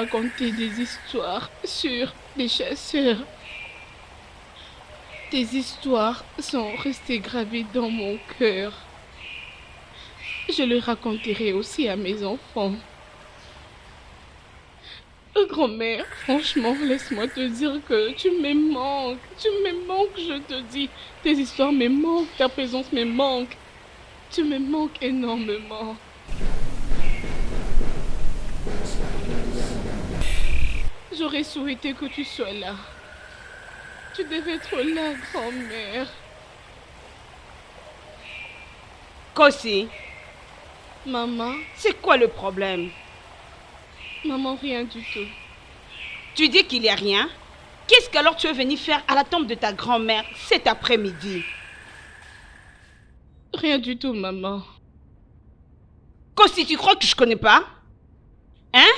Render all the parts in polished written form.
Raconter des histoires sur des chasseurs. Tes histoires sont restées gravées dans mon cœur. Je le raconterai aussi à mes enfants. Grand-mère, franchement, laisse-moi te dire que tu me manques. Tu me manques, je te dis. Tes histoires me manquent, ta présence me manque. Tu me manques énormément. J'aurais souhaité que tu sois là. Tu devais être là, grand-mère. Kosi, Maman, c'est quoi le problème? maman, rien du tout. Tu dis qu'il n'y a rien? Qu'est-ce qu'alors tu es venu faire à la tombe de ta grand-mère cet après-midi? Rien du tout, maman. Kosi, tu crois que je connais pas? Hein?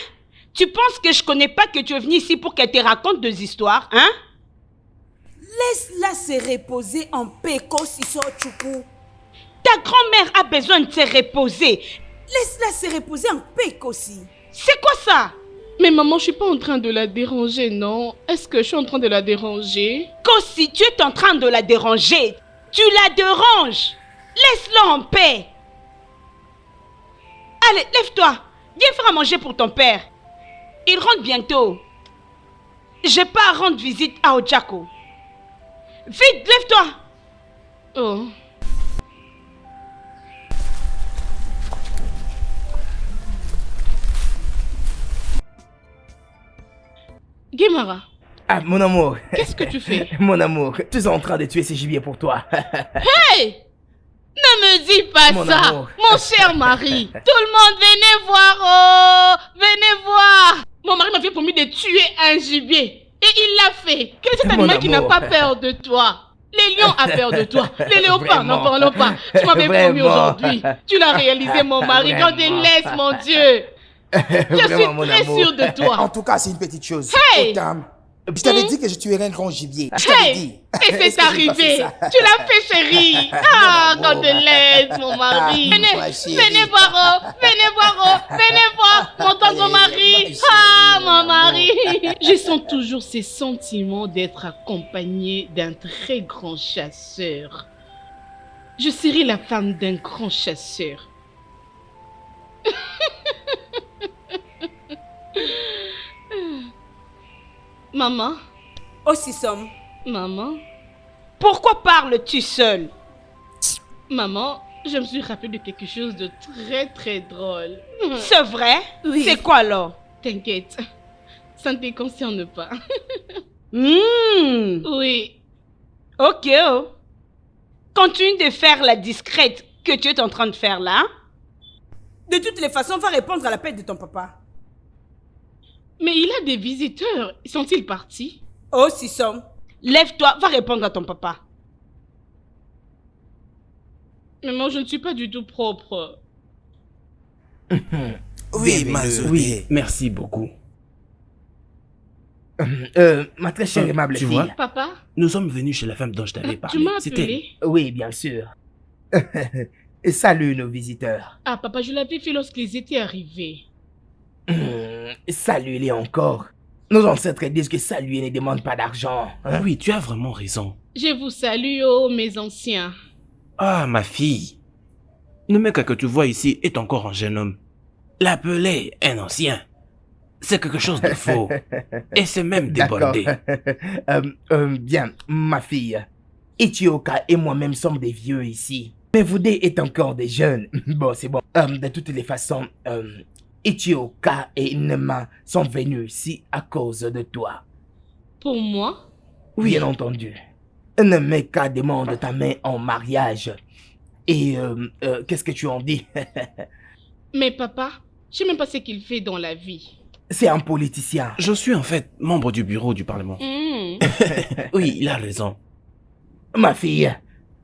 Tu penses que je connais pas que tu es venu ici pour qu'elle te raconte des histoires, hein? Laisse-la se reposer en paix, Kosi Sochoukou. Ta grand-mère a besoin de se reposer. Laisse-la se reposer en paix, Kosi. C'est quoi ça? Mais maman, je suis pas en train de la déranger, non? Est-ce que je suis en train de la déranger? Kosi, tu es en train de la déranger. Tu la déranges. Laisse-la en paix. Allez, lève-toi. Viens faire à manger pour ton père. Il rentre bientôt. J'ai pas à rendre visite à Ojako. Vite, lève-toi. Oh. Guémara, Ah, mon amour. qu'est-ce que tu fais? Mon amour, tu es en train de tuer ces gibiers pour toi. Hey! Ne me dis pas Mon ça, amour. mon cher mari. Tout le monde, venez voir, oh! Venez voir. Mon mari m'avait promis de tuer un gibier. Et il l'a fait. Quel est cet Mon animal qui n'a amour. pas peur de toi? Les lions ont peur de toi. Les léopards, n'en Vraiment. parlons pas. Tu m'avais promis Vraiment. aujourd'hui. Tu l'as réalisé, mon mari. Quand il Vraiment. laisse, mon Dieu. Je suis Vraiment, mon très amour. sûre de toi. En tout cas, c'est une petite chose. Hey! Oh, calme. Je t'avais dit que je tuerais un grand gibier. Je t'avais dit. Hey! Et Est-ce c'est que j'ai pas fait arrivé. ça? Tu l'as fait, chérie. Ah, Mon quand amour. il laisse, mon mari. Ah, Venez, ma chérie. venez voir, oh. Venez voir, oh. Venez voir mon tendre Allez, mari. ma chérie, Ah, mon mon amour. mari. Je sens toujours ces sentiments d'être accompagnée d'un très grand chasseur. Je serai la femme d'un grand chasseur. Maman, Osisom, maman, Pourquoi parles-tu seul? maman, je me suis rappelé de quelque chose de très drôle. C'est vrai? Oui. C'est quoi alors? T'inquiète, ça ne te concerne pas. Oui, Ok. Oh. Continue de faire la discrète que tu es en train de faire là. de toutes les façons, va répondre à l'appel de ton papa. mais il a des visiteurs. Sont-ils partis? Osisom, Lève-toi, va répondre à ton papa. Mais moi, je ne suis pas du tout propre. Oui, Bienvenue. Mazoué. Oui, merci beaucoup. Ma très chère et aimable tu fille. vois? Papa, Nous sommes venus chez la femme dont je t'avais parlé. tu m'as C'était appelé? Oui, bien sûr. Salut nos visiteurs. Ah, papa, je l'avais fait lorsqu'ils étaient arrivés. Salut-les encore. Nos ancêtres disent que saluer ne demande pas d'argent. Hein? Oui, tu as vraiment raison. Je vous salue, oh, mes anciens. Ah, ma fille. Le mec que tu vois ici est encore un jeune homme. L'appeler un ancien, c'est quelque chose de faux. Et c'est même D'accord. débordé. Bien, ma fille. Ichioka et moi-même sommes des vieux ici. Mais vous deux êtes encore des jeunes. Bon, c'est bon. De toutes les façons, Ichioka et Nema sont venus ici à cause de toi. Pour moi? Oui. Bien entendu. Nemeka demande ta main en mariage. Et qu'est-ce que tu en dis? Mais papa, je sais même pas ce qu'il fait dans la vie. C'est un politicien. Je suis en fait membre du bureau du Parlement. Oui, il a raison. Ma fille,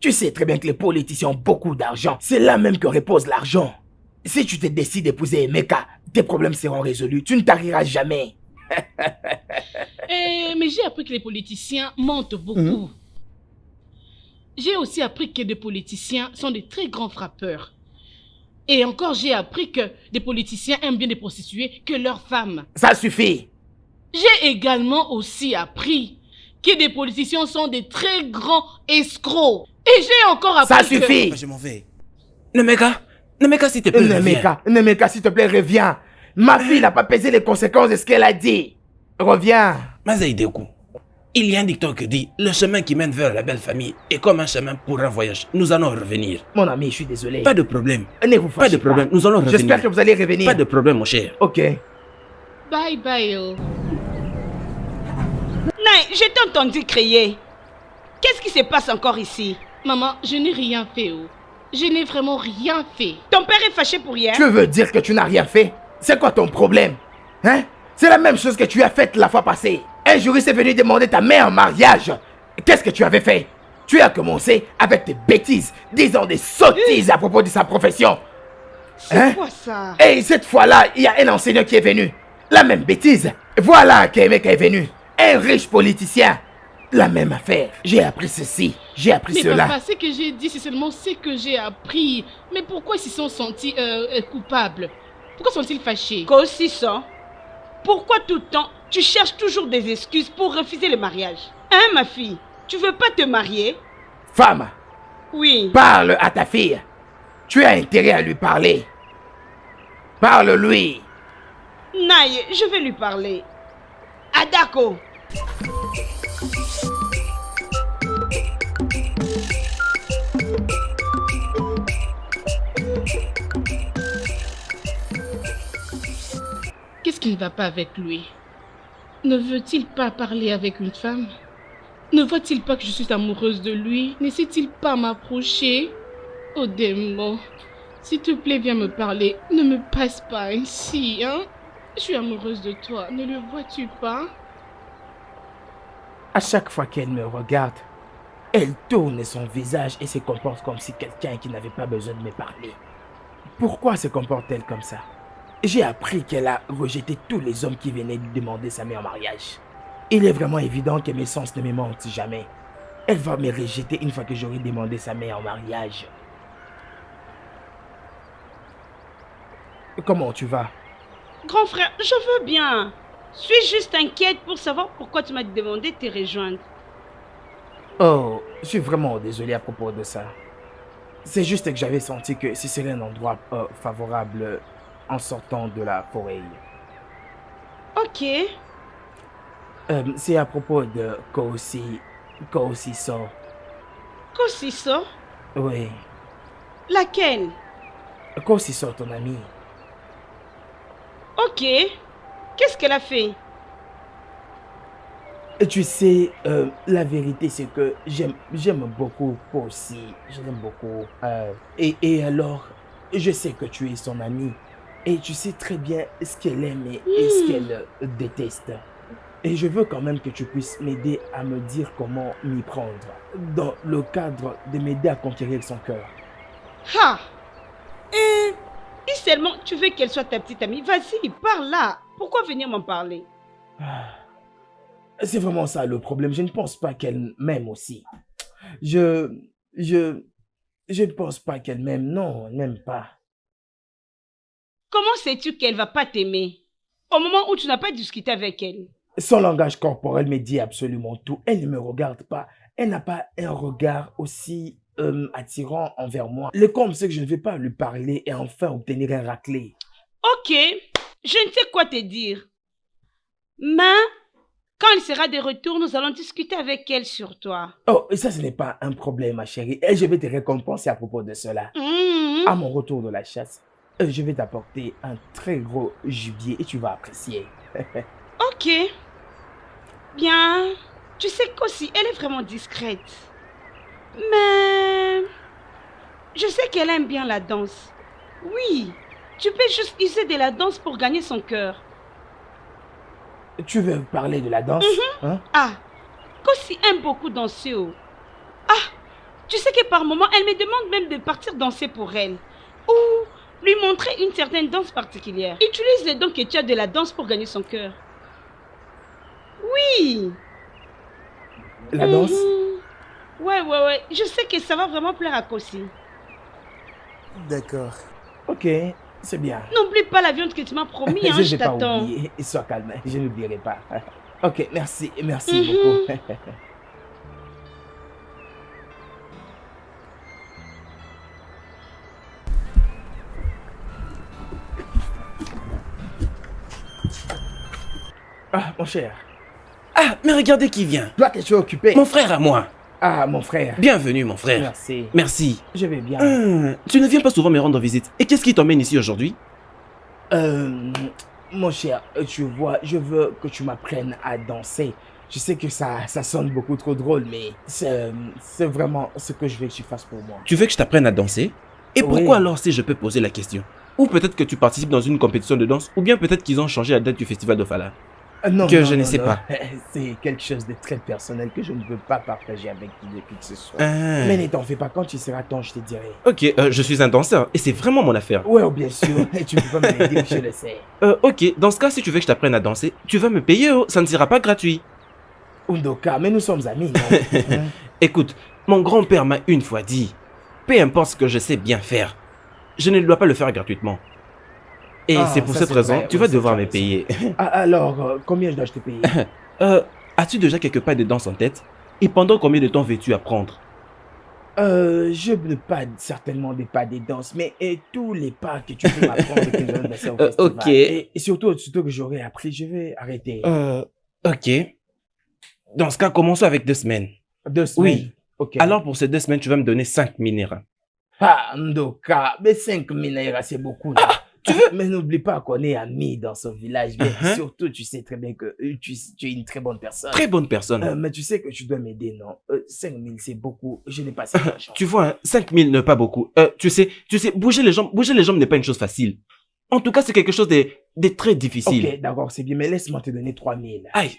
tu sais très bien que les politiciens ont beaucoup d'argent. C'est là même que repose l'argent. Si tu te décides d'épouser Emeka, tes problèmes seront résolus. Tu ne tariras jamais. Mais j'ai appris que les politiciens mentent beaucoup. J'ai aussi appris que les politiciens sont de très grands frappeurs. Et encore, j'ai appris que des politiciens aiment bien des prostituées que leurs femmes. Ça suffit. J'ai également aussi appris que des politiciens sont des très grands escrocs. Et j'ai encore appris Ça suffit. Je m'en vais. Nemeka, s'il te plaît, reviens. Nemeka, s'il te plaît, reviens. Ma fille n'a pas pesé les conséquences de ce qu'elle a dit. Reviens. Mazaïdekou, il y a un dicton qui dit « Le chemin qui mène vers la belle famille est comme un chemin pour un voyage. Nous allons revenir. Mon ami, je suis désolé. Pas de problème. Ne vous fâchez Pas de problème, nous allons revenir. J'espère que vous allez revenir. Pas de problème, mon cher. Ok. Bye bye. Oh. Naï, je t'ai entendu crier. Qu'est-ce qui se passe encore ici? Maman, je n'ai rien fait. Oh. Je n'ai vraiment rien fait. Ton père est fâché pour hier? Tu veux dire que tu n'as rien fait? C'est quoi ton problème? Hein? C'est la même chose que tu as faite la fois passée. Un juriste est venu demander ta mère en mariage. Qu'est-ce que tu avais fait? Tu as commencé avec tes bêtises, disant des sottises à propos de sa profession. C'est quoi ça? Et cette fois-là, il y a un enseignant qui est venu. La même bêtise. Voilà qu'un mec est venu. Un riche politicien. La même affaire. J'ai appris ceci. J'ai appris Mais cela. papa, ce que j'ai dit, c'est seulement ce que j'ai appris. Mais pourquoi ils se sont sentis coupables? Pourquoi sont-ils fâchés? Qu'aussi ça? Pourquoi tout le temps tu cherches toujours des excuses pour refuser le mariage? Hein, ma fille? Tu veux pas te marier? Femme, Oui. parle à ta fille. Tu as intérêt à lui parler. Parle-lui. Naï, je vais lui parler. Adako. Qu'est-ce qui ne va pas avec lui? Ne veut-il pas parler avec une femme? Ne voit-il pas que je suis amoureuse de lui? Ne sait-il pas m'approcher? Oh démon, s'il te plaît, viens me parler. Ne me passe pas ainsi, hein? Je suis amoureuse de toi, ne le vois-tu pas? À chaque fois qu'elle me regarde, elle tourne son visage et se comporte comme si quelqu'un qui n'avait pas besoin de me parler. Pourquoi se comporte-t-elle comme ça? J'ai appris qu'elle a rejeté tous les hommes qui venaient lui demander sa main en mariage. Il est vraiment évident que mes sens ne me mentent jamais. Elle va me rejeter une fois que j'aurai demandé sa main en mariage. Comment tu vas? Grand frère, je veux bien. Suis juste inquiète pour savoir pourquoi tu m'as demandé de te rejoindre. Oh, je suis vraiment désolé à propos de ça. C'est juste que j'avais senti que ce serait un endroit favorable en sortant de la forêt. Ok. C'est à propos de Kosi So. Qu'aussi ça? Oui. Laquelle? Kosi So, ton ami. Ok. Qu'est-ce qu'elle a fait? Tu sais, la vérité c'est que j'aime beaucoup Kosi. Je l'aime beaucoup. Et alors, je sais que tu es son ami. Et tu sais très bien ce qu'elle aime et ce qu'elle déteste. Et je veux quand même que tu puisses m'aider à me dire comment m'y prendre. Dans le cadre de m'aider à conquérir son cœur. Ha! Si seulement tu veux qu'elle soit ta petite amie, vas-y, parle là. Pourquoi venir m'en parler? C'est vraiment ça le problème. Je ne pense pas qu'elle m'aime aussi. Je ne pense pas qu'elle m'aime. Non, elle m'aime pas. Comment sais-tu qu'elle va pas t'aimer? Au moment où tu n'as pas discuté avec elle. Son langage corporel me dit absolument tout. Elle ne me regarde pas. Elle n'a pas un regard aussi attirant envers moi. Le comble, c'est que je ne vais pas lui parler et enfin obtenir un raclé. Ok, je ne sais quoi te dire. Mais, quand elle sera de retour, nous allons discuter avec elle sur toi. Oh, ça, ce n'est pas un problème, ma chérie. Et je vais te récompenser à propos de cela. À mon retour de la chasse, je vais t'apporter un très gros gibier et tu vas apprécier. Ok. Bien, tu sais qu'aussi, elle est vraiment discrète. Mais, je sais qu'elle aime bien la danse. Oui, tu peux juste user de la danse pour gagner son cœur. Tu veux parler de la danse? Hein? Ah, Kossi aime beaucoup danser. Oh. Ah, tu sais que par moment, elle me demande même de partir danser pour elle. Ou lui montrer une certaine danse particulière. Utilise les dons que tu as de la danse pour gagner son cœur. Oui. La danse? Ouais. Je sais que ça va vraiment plaire à Kossi. D'accord. Ok, c'est bien. N'oublie pas la viande que tu m'as promis, hein, je je vais pas t'attends. oublier. Sois calme, je n'oublierai pas. Ok, merci, merci Mhm. beaucoup. Ah, mon cher. Ah, mais regardez qui vient. Toi que tu es occupé. Mon frère à moi. Ah, mon frère. Bienvenue, mon frère. Merci. Merci. Je vais bien. Tu ne viens pas souvent me rendre visite. Et qu'est-ce qui t'emmène ici aujourd'hui? Mon cher, tu vois, je veux que tu m'apprennes à danser. Je sais que ça sonne beaucoup trop drôle, mais c'est vraiment ce que je veux que tu fasses pour moi. Tu veux que je t'apprenne à danser? Et Oui. pourquoi alors, si je peux poser la question? Ou peut-être que tu participes dans une compétition de danse, ou bien peut-être qu'ils ont changé la date du festival de Fala. Non, Que non, je ne non, sais non. pas. C'est quelque chose de très personnel que je ne peux pas partager avec qui que ce soit. Ah. Mais ne t'en fais pas, quand tu seras temps, je te dirai. Ok, je suis un danseur, et c'est vraiment mon affaire. Ouais, oh, bien sûr, et tu ne peux pas m'aider, je le sais. Ok, dans ce cas, si tu veux que je t'apprenne à danser, tu vas me payer, oh, ça ne sera pas gratuit. Undoka, mais nous sommes amis, non? Hein? Écoute, mon grand-père m'a une fois dit, peu importe ce que je sais bien faire, je ne dois pas le faire gratuitement. Et Ah, c'est pour ça, cette c'est raison, vrai, tu oui, vas c'est devoir vrai, me payer. Ah, alors, combien je dois te payer? As-tu déjà quelques pas de danse en tête? Et pendant combien de temps veux-tu apprendre? Je ne pas certainement des pas des danses, mais tous les pas que tu peux m'apprendre que je vais passer au festival. Ok. Et surtout que j'aurai appris, je vais arrêter. Ok. Dans ce cas, commençons avec 2 semaines. 2 semaines. Oui. Ok. Alors pour ces 2 semaines, tu vas me donner 5 000 €. Ah, Ndoka, mais 5 000 naira, c'est beaucoup. Là. Tu veux? Mais n'oublie pas qu'on est amis dans ce village. Mais Uh-huh. surtout, tu sais très bien que tu es une très bonne personne. Très bonne personne. Mais tu sais que tu dois m'aider, non? 5 000, c'est beaucoup. Je n'ai pas cet argent. Tu vois, hein, 5 000 n'est pas beaucoup. Tu sais, bouger les jambes n'est pas une chose facile. En tout cas, c'est quelque chose de très difficile. Ok, d'accord, c'est bien, mais laisse-moi te donner 3 000. Aïe,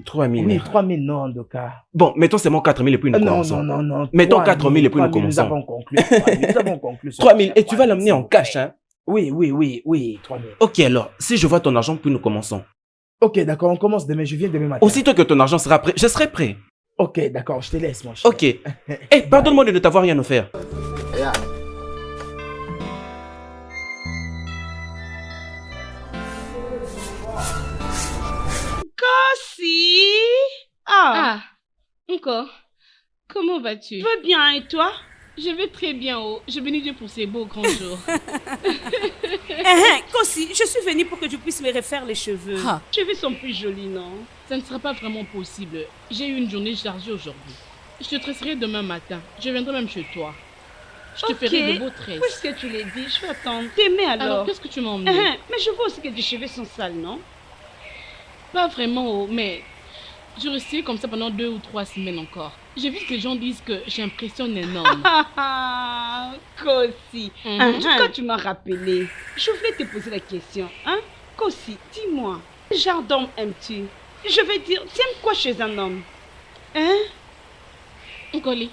3 000 Oui, €. 3 000, non, Ndoka. Bon, mettons seulement 4 000 et puis nous Non, commençons. non. Mettons 3 4 000 et puis nous 3 000, commençons. Nous avons conclu. 3 000, nous avons conclu. 3 000, et tu vas l'amener en cash, hein? Oui, 3 000. Ok, alors, si je vois ton argent, puis nous commençons. Ok, d'accord, on commence demain. Je viens demain matin. Aussitôt que ton argent sera prêt, je serai prêt. Ok, d'accord, je te laisse, mon cher. Ok. Eh, pardonne-moi de ne t'avoir rien offert. Si. Ah, Ah, encore. Comment vas-tu? je veux bien, et toi? Je vais très bien, oh. Je bénis Dieu pour ces beaux grands jours. Kossi, je suis venue pour que tu puisses me refaire les cheveux. Ah. Tes cheveux sont plus jolis, non? Ça ne sera pas vraiment possible. J'ai eu une journée chargée aujourd'hui. Je te tresserai demain matin. Je viendrai même chez toi. Je te ferai de beaux tresses. Puisque tu l'as dit, je vais attendre. T'aimer alors? Alors, qu'est-ce que tu m'as emmené? Mais je vois aussi que tes cheveux sont sales, non? Pas vraiment, oh, mais je restais comme ça pendant 2 ou 3 semaines encore. J'ai vu que les gens disent que j'impressionne un homme. Ah, Kossi. Quand tu m'as rappelé, je voulais te poser la question. Hein? Kossi, dis-moi, quel genre d'homme aimes-tu? Je veux dire, tu aimes quoi chez un homme? Hein? Nkoli,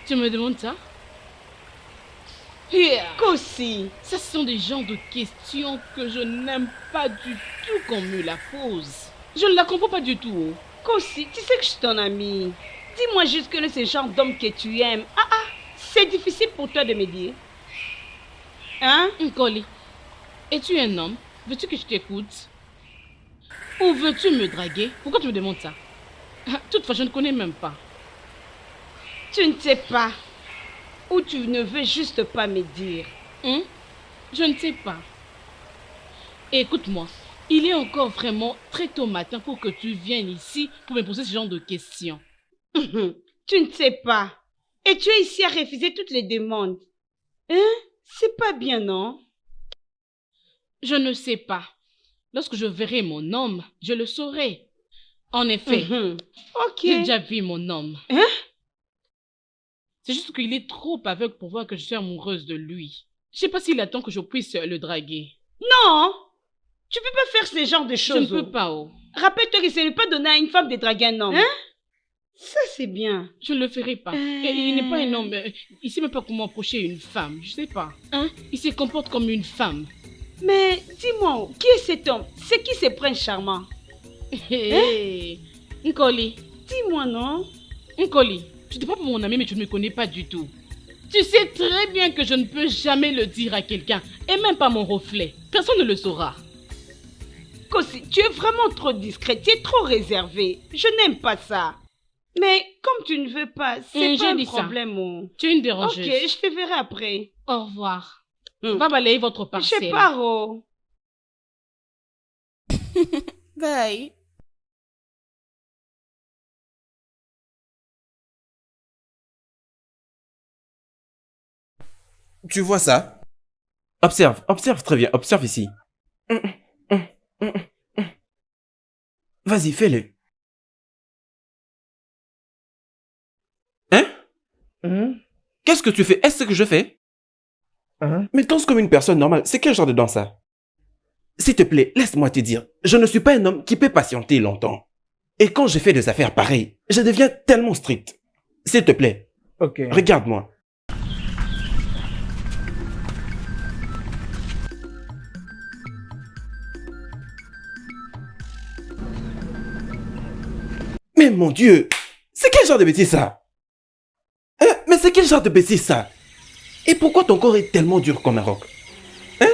tu me demandes ça? Kossi. Ce sont des genres de questions que je n'aime pas du tout qu'on me la pose. Je ne la comprends pas du tout. Kossi, tu sais que je suis ton amie. Dis-moi juste que c'est le genre d'homme que tu aimes. C'est difficile pour toi de me dire. Hein? Nkoli, es-tu un homme? Veux-tu que je t'écoute? Ou veux-tu me draguer? Pourquoi tu me demandes ça? Toutefois, je ne connais même pas. Tu ne sais pas. Ou tu ne veux juste pas me dire. Je ne sais pas. Écoute-moi, il est encore vraiment très tôt matin pour que tu viennes ici pour me poser ce genre de questions. Tu ne sais pas. Et tu es ici à refuser toutes les demandes. Hein? C'est pas bien, non? Je ne sais pas. Lorsque je verrai mon homme, je le saurai. En effet, Ok. j'ai déjà vu mon homme. Hein? C'est juste qu'il est trop aveugle pour voir que je suis amoureuse de lui. Je sais pas s'il attend que je puisse le draguer. Non! Tu peux pas faire ce genre de Je choses. ne peux pas, oh. Rappelle-toi que ce n'est pas donné à une femme de draguer un homme. Hein? Ça, c'est bien. Je ne le ferai pas. Et il n'est pas un homme. Il sait même pas comment approcher une femme. Je sais pas. Hein? Il se comporte comme une femme. Mais dis-moi, qui est cet homme? C'est qui ce prince charmant? Hé, Nkoli. Dis-moi, non? Nkoli, je te prends pour mon ami, mais tu ne me connais pas du tout. Tu sais très bien que je ne peux jamais le dire à quelqu'un, et même pas mon reflet. Personne ne le saura. Kossi, tu es vraiment trop discrète, tu es trop réservée. Je n'aime pas ça. Mais comme tu ne veux pas, c'est pas un problème. Oh. Tu es une dérangeuse. Ok, je te verrai après. Au revoir. Va balayer votre parcelle. Je pars. Oh. Bye. Tu vois ça? Observe, observe très bien, observe ici. Vas-y, fais-le. Hein? Qu'est-ce que tu fais? Est-ce que je fais? Mais danse comme une personne normale. C'est quel genre de danse ça? S'il te plaît, laisse-moi te dire. Je ne suis pas un homme qui peut patienter longtemps. Et quand je fais des affaires pareilles, je deviens tellement strict. S'il te plaît. Ok. Regarde-moi. Mais mon Dieu, c'est quel genre de bêtise ça? Mais c'est quel genre de bêtise ça? Et pourquoi ton corps est tellement dur comme un roc?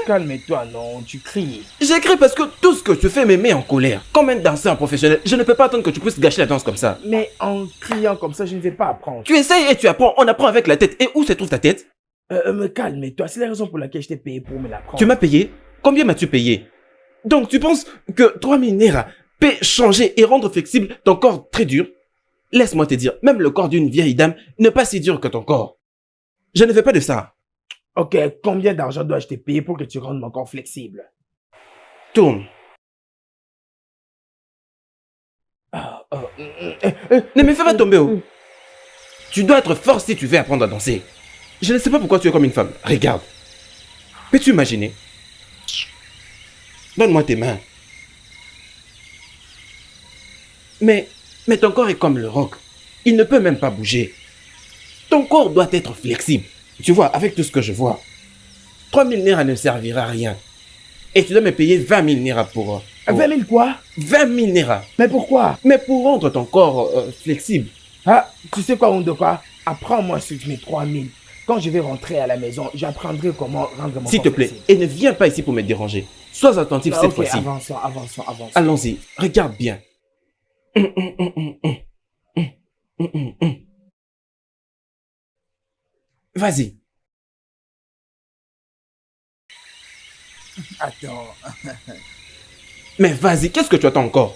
Calme-toi, non, tu cries. J'écris parce que tout ce que tu fais me met en colère. Comme un danseur professionnel, je ne peux pas attendre que tu puisses gâcher la danse comme ça. Mais en criant comme ça, je ne vais pas apprendre. Tu essayes et tu apprends, on apprend avec la tête. Et où se trouve ta tête? Me calme-toi, c'est la raison pour laquelle je t'ai payé pour me l'apprendre. Tu m'as payé? Combien m'as-tu payé? Donc tu penses que 3000 Naira peut changer et rendre flexible ton corps très dur? Laisse-moi te dire, même le corps d'une vieille dame n'est pas si dur que ton corps. Je ne veux pas de ça. Ok, combien d'argent dois-je te payer pour que tu rendes mon corps flexible? Tourne. Ne me fais pas tomber. Oh. Tu dois être fort si tu veux apprendre à danser. Je ne sais pas pourquoi tu es comme une femme. Regarde. Peux-tu imaginer? Donne-moi tes mains. Mais ton corps est comme le roc. Il ne peut même pas bouger. Ton corps doit être flexible. Tu vois, avec tout ce que je vois, 3000 Naira ne servira à rien. Et tu dois me payer 20 000 Naira pour... 20 000 quoi? 20 000 Naira. Mais pourquoi? Mais pour rendre ton corps flexible. Ah, tu sais quoi, honte de quoi? Apprends-moi sur mes 3 000. Quand je vais rentrer à la maison, j'apprendrai comment rendre mon S'il te corps plaît, flexible. et ne viens pas ici pour me déranger. Sois attentif cette fois-ci. Avançons. Allons-y, regarde bien. Vas-y. Attends. Mais vas-y, qu'est-ce que tu attends encore?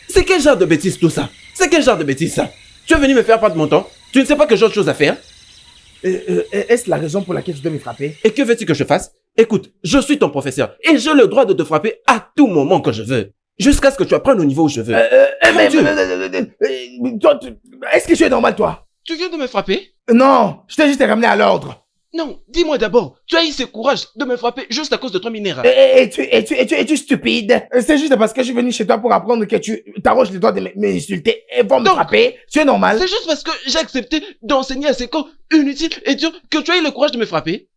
C'est quel genre de bêtise tout ça? C'est quel genre de bêtise ça? Tu es venu me faire perdre mon temps? Tu ne sais pas que j'ai autre chose à faire? Est-ce la raison pour laquelle tu dois me frapper? Et que veux-tu que je fasse? Écoute, je suis ton professeur et j'ai le droit de te frapper à tout moment que je veux. Jusqu'à ce que tu apprennes au niveau où je veux. Toi, est-ce que tu es normal, toi? Tu viens de me frapper? Non, je t'ai juste ramené à l'ordre. Non, dis-moi d'abord, tu as eu ce courage de me frapper juste à cause de 3000 Naira. Es-tu stupide? C'est juste parce que je suis venu chez toi pour apprendre que tu t'arroges les doigts de m'insulter et vont me frapper. Tu es normal? C'est juste parce que j'ai accepté d'enseigner à ces corps inutiles et durs que tu as eu le courage de me frapper.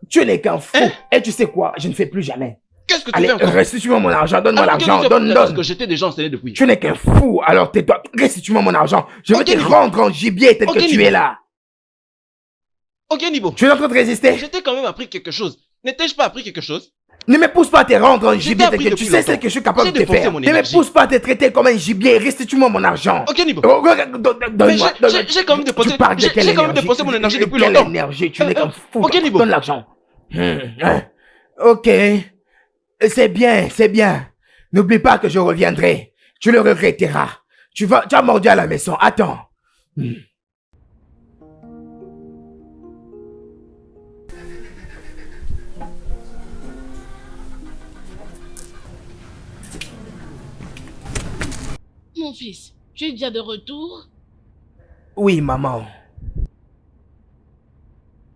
Tu n'es qu'un fou. Et tu sais quoi? Je ne fais plus jamais. Qu'est-ce que tu Allez, fais encore? restitue-moi mon argent, donne-moi l'argent, Parce que j'étais déjà enseigné depuis. Tu n'es qu'un fou, alors tais-toi, restitue-moi mon argent. Je vais te rendre en gibier tel que tu es là. Ok, Nibo. Tu es en train de résister? Je t'ai quand même appris quelque chose. N'étais-je pas appris quelque chose? Ne me pousse pas à te rendre en gibier tel que tu sais ce que je suis capable de te faire. Ne me pousse pas à te traiter comme un gibier, restitue-moi mon argent. Ok, Nibo. Donne-moi. J'ai quand même dépensé mon énergie depuis Quelle longtemps. énergie, tu n'es qu'un fou. Ok, Nibo. Donne l'argent. Ok. C'est bien. N'oublie pas que je reviendrai. Tu le regretteras. Tu as mordu à la maison. Attends. Mon fils, tu es déjà de retour? Oui, maman.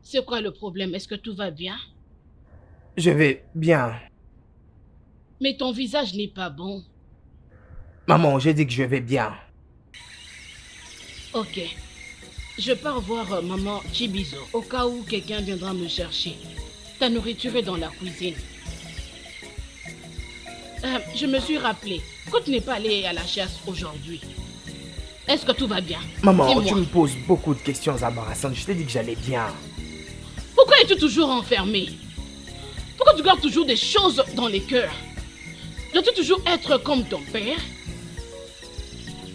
C'est quoi le problème? Est-ce que tout va bien? Je vais bien. Mais ton visage n'est pas bon. Maman, j'ai dit que je vais bien. Ok. Je pars voir maman Chibizo au cas où quelqu'un viendra me chercher. Ta nourriture est dans la cuisine. Je me suis rappelé que tu n'es pas allé à la chasse aujourd'hui. Est-ce que tout va bien? Maman, Dis-moi. tu me poses beaucoup de questions embarrassantes. Je t'ai dit que j'allais bien. Pourquoi es-tu toujours enfermé? Pourquoi tu gardes toujours des choses dans les cœurs? Dois-tu toujours être comme ton père?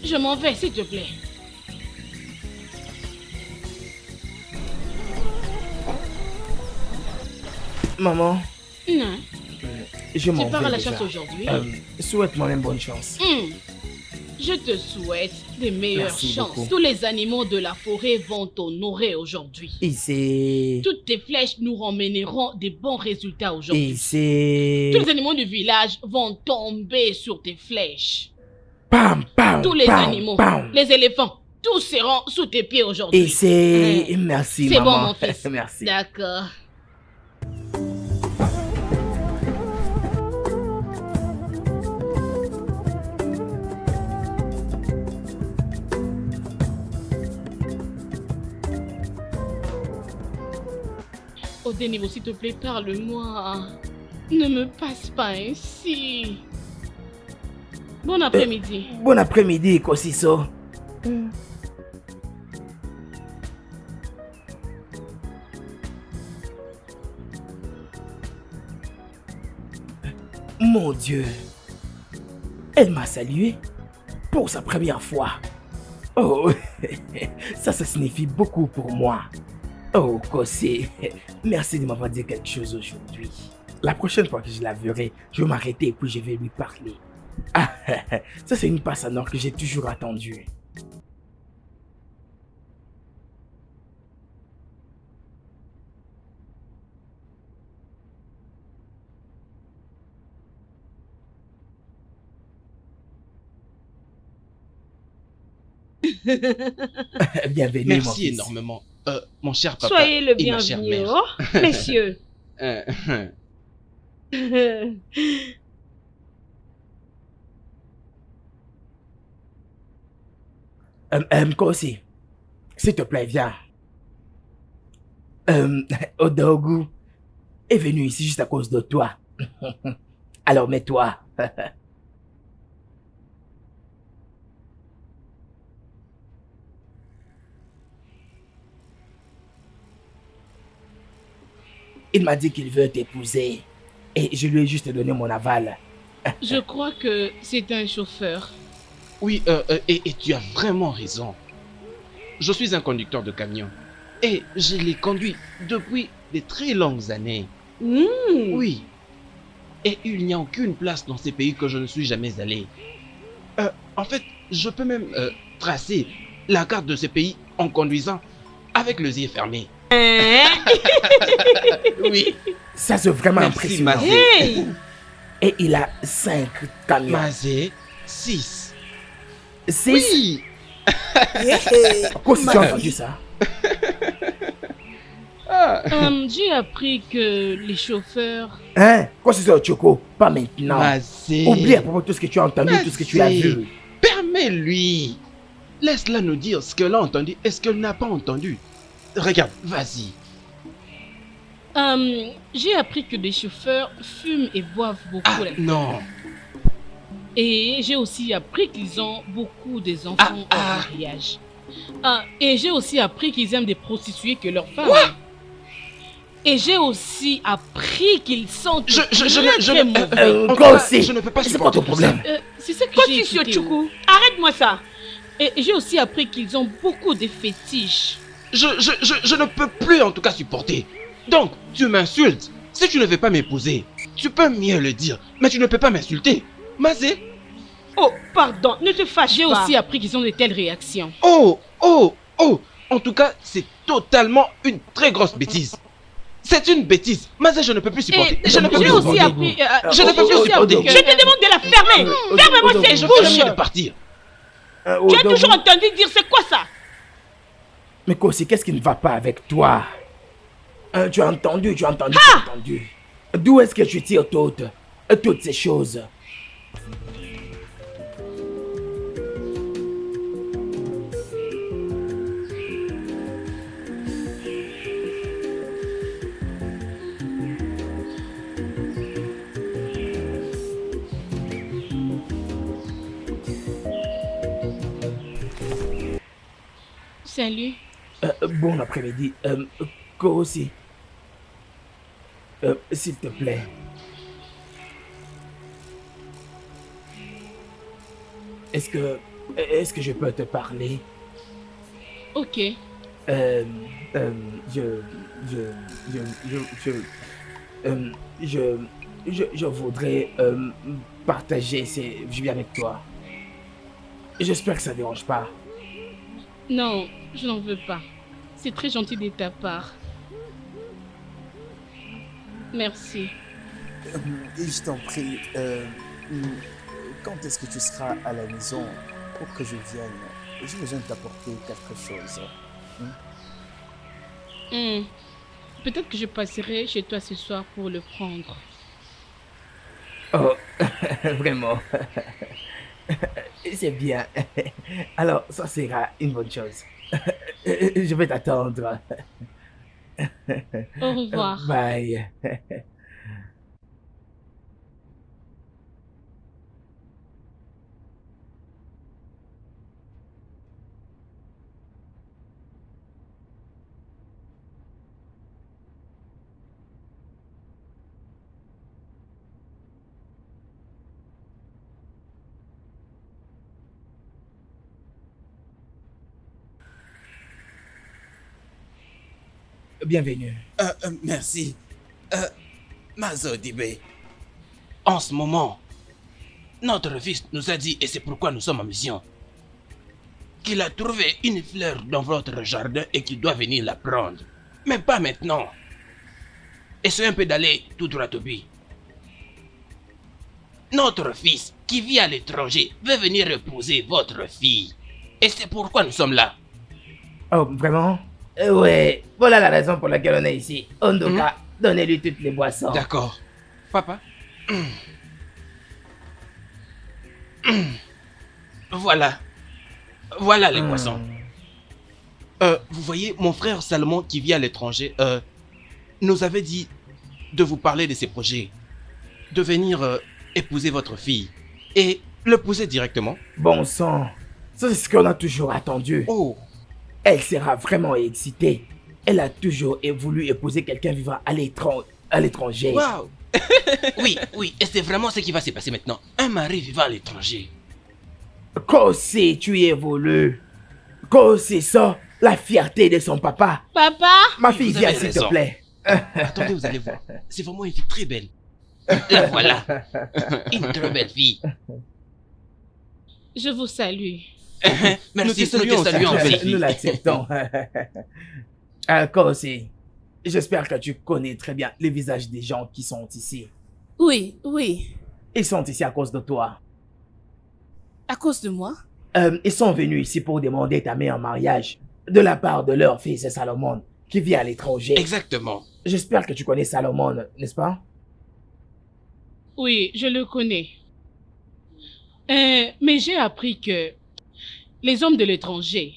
Je m'en vais, s'il te plaît. Maman, Non. je m'en Tu vais pars à la déjà. chasse aujourd'hui? Souhaite-moi même bonne chance. Je te souhaite des meilleures Merci chances. beaucoup. Tous les animaux de la forêt vont t'honorer aujourd'hui. Et c'est... Toutes tes flèches nous ramèneront des bons résultats aujourd'hui. Et c'est... Tous les animaux du village vont tomber sur tes flèches. Pam, pam, Tous les pam, animaux, pam. les éléphants, tous seront sous tes pieds aujourd'hui. Et c'est... Merci, C'est bon, maman. mon fils. Merci. D'accord. Odenivo, s'il te plaît, parle-moi. Ne me passe pas ainsi. Bon après-midi. Bon après-midi, Kosiso. Mon Dieu. Elle m'a salué pour sa première fois. Oh, ça signifie beaucoup pour moi. Oh, Kossi, merci de m'avoir dit quelque chose aujourd'hui. La prochaine fois que je la verrai, je vais m'arrêter et puis je vais lui parler. Ah, ça c'est une passe en or que j'ai toujours attendue. Bienvenue, mon Merci fils. énormément, mon cher papa. Soyez le et ma chère bienvenu, mère. oh, messieurs. Kossi, s'il te plaît, viens. Odogu est venu ici juste à cause de toi. Alors mets-toi. Il m'a dit qu'il veut t'épouser. Et je lui ai juste donné mon aval. Je crois que c'est un chauffeur. Oui, et tu as vraiment raison. Je suis un conducteur de camion. Et je l'ai conduit depuis de très longues années. Oui. Et il n'y a aucune place dans ces pays que je ne suis jamais allé. En fait, je peux même tracer la carte de ces pays en conduisant avec les yeux fermés. Oui. Ça c'est vraiment Merci, impressionnant. Mazé. Hey! Et il a 5 camions. Mazé, 6. 6. Oui. Pourquoi tu as entendu ça? J'ai appris que les chauffeurs... Hein? Quoi c'est ça, Choco? Pas maintenant. Mazé. Oublie à propos de tout ce que tu as entendu, tout ce que tu as Mazé. vu. Permets-lui. Laisse-la nous dire ce qu'elle a entendu et ce qu'elle n'a pas entendu. Regarde, vas-y. J'ai appris que les chauffeurs fument et boivent beaucoup Ah l'alcool. non. Et j'ai aussi appris qu'ils ont beaucoup des enfants au mariage. Et j'ai aussi appris qu'ils aiment des prostituées que leurs femmes. Et j'ai aussi appris qu'ils sont Je très mauvais. en tout Quoi cas, aussi? je ne peux pas C'est quoi supporter ton tout ça. problème? C'est ce que Quoi, j'ai Tissio écouté. Tchoukou? Arrête-moi ça. Et j'ai aussi appris qu'ils ont beaucoup de fétiches. Je ne peux plus en tout cas supporter. Donc, tu m'insultes. Si tu ne veux pas m'épouser, tu peux mieux le dire. Mais tu ne peux pas m'insulter. Mazé. Oh, pardon, ne te fâche J'ai pas. aussi appris qu'ils ont de telles réactions. Oh. En tout cas, c'est totalement une très grosse bêtise. C'est une bêtise. Mazé, je ne peux plus supporter. Et Je ne peux j'ai plus aussi supporter. appris... Je ne peux plus supporter. Je te demande de la fermer. Ferme-moi Et cette je bouche. ferai mieux de partir. Tu as toujours entendu dire c'est quoi ça? Mais Kossi, qu'est-ce qui ne va pas avec toi? Tu as entendu, tu as entendu. D'où est-ce que tu tires toutes ces choses? Salut. Bon après-midi. Ko aussi. S'il te plaît. Est-ce que je peux te parler? Ok. Je voudrais partager ces vues avec toi. J'espère que ça ne dérange pas. Non, je n'en veux pas. C'est très gentil de ta part. Merci. Je t'en prie, quand est-ce que tu seras à la maison pour que je vienne? J'ai besoin de t'apporter quelque chose. Peut-être que je passerai chez toi ce soir pour le prendre. Oh, vraiment. C'est bien. Alors, ça sera une bonne chose. Je vais t'attendre. Au revoir. Bye. Bienvenue. Merci. Mazo Dibé, en ce moment, notre fils nous a dit, et c'est pourquoi nous sommes en mission, qu'il a trouvé une fleur dans votre jardin et qu'il doit venir la prendre. Mais pas maintenant. Essayez un peu d'aller tout droit au but. Notre fils, qui vit à l'étranger, veut venir épouser votre fille. Et c'est pourquoi nous sommes là. Oh, vraiment? Ouais, voilà la raison pour laquelle on est ici. Ondoka, donnez-lui toutes les boissons. D'accord. Papa. Voilà. Voilà les boissons. Vous voyez, mon frère Salomon qui vit à l'étranger nous avait dit de vous parler de ses projets. De venir épouser votre fille. Et l'épouser directement. Bon sang, ça c'est ce qu'on a toujours attendu. Oh. Elle sera vraiment excitée. Elle a toujours voulu épouser quelqu'un vivant à l'étranger. Waouh. Oui, et c'est vraiment ce qui va se passer maintenant. Un mari vivant à l'étranger. Kossi, tu y évolues. Kossi, ça, la fierté de son papa. Papa? Ma fille, Vous viens avez s'il te raison. plaît. Attendez, vous allez voir. C'est vraiment une fille très belle. La voilà. Une très belle fille. Je vous salue. Merci, nous te saluons, belle fille. Nous l'acceptons. Kossi, j'espère que tu connais très bien les visages des gens qui sont ici. Oui. Ils sont ici à cause de toi. À cause de moi? Ils sont venus ici pour demander ta main en mariage de la part de leur fils Salomon qui vit à l'étranger. Exactement. J'espère que tu connais Salomon, n'est-ce pas? Oui, je le connais. Mais j'ai appris que les hommes de l'étranger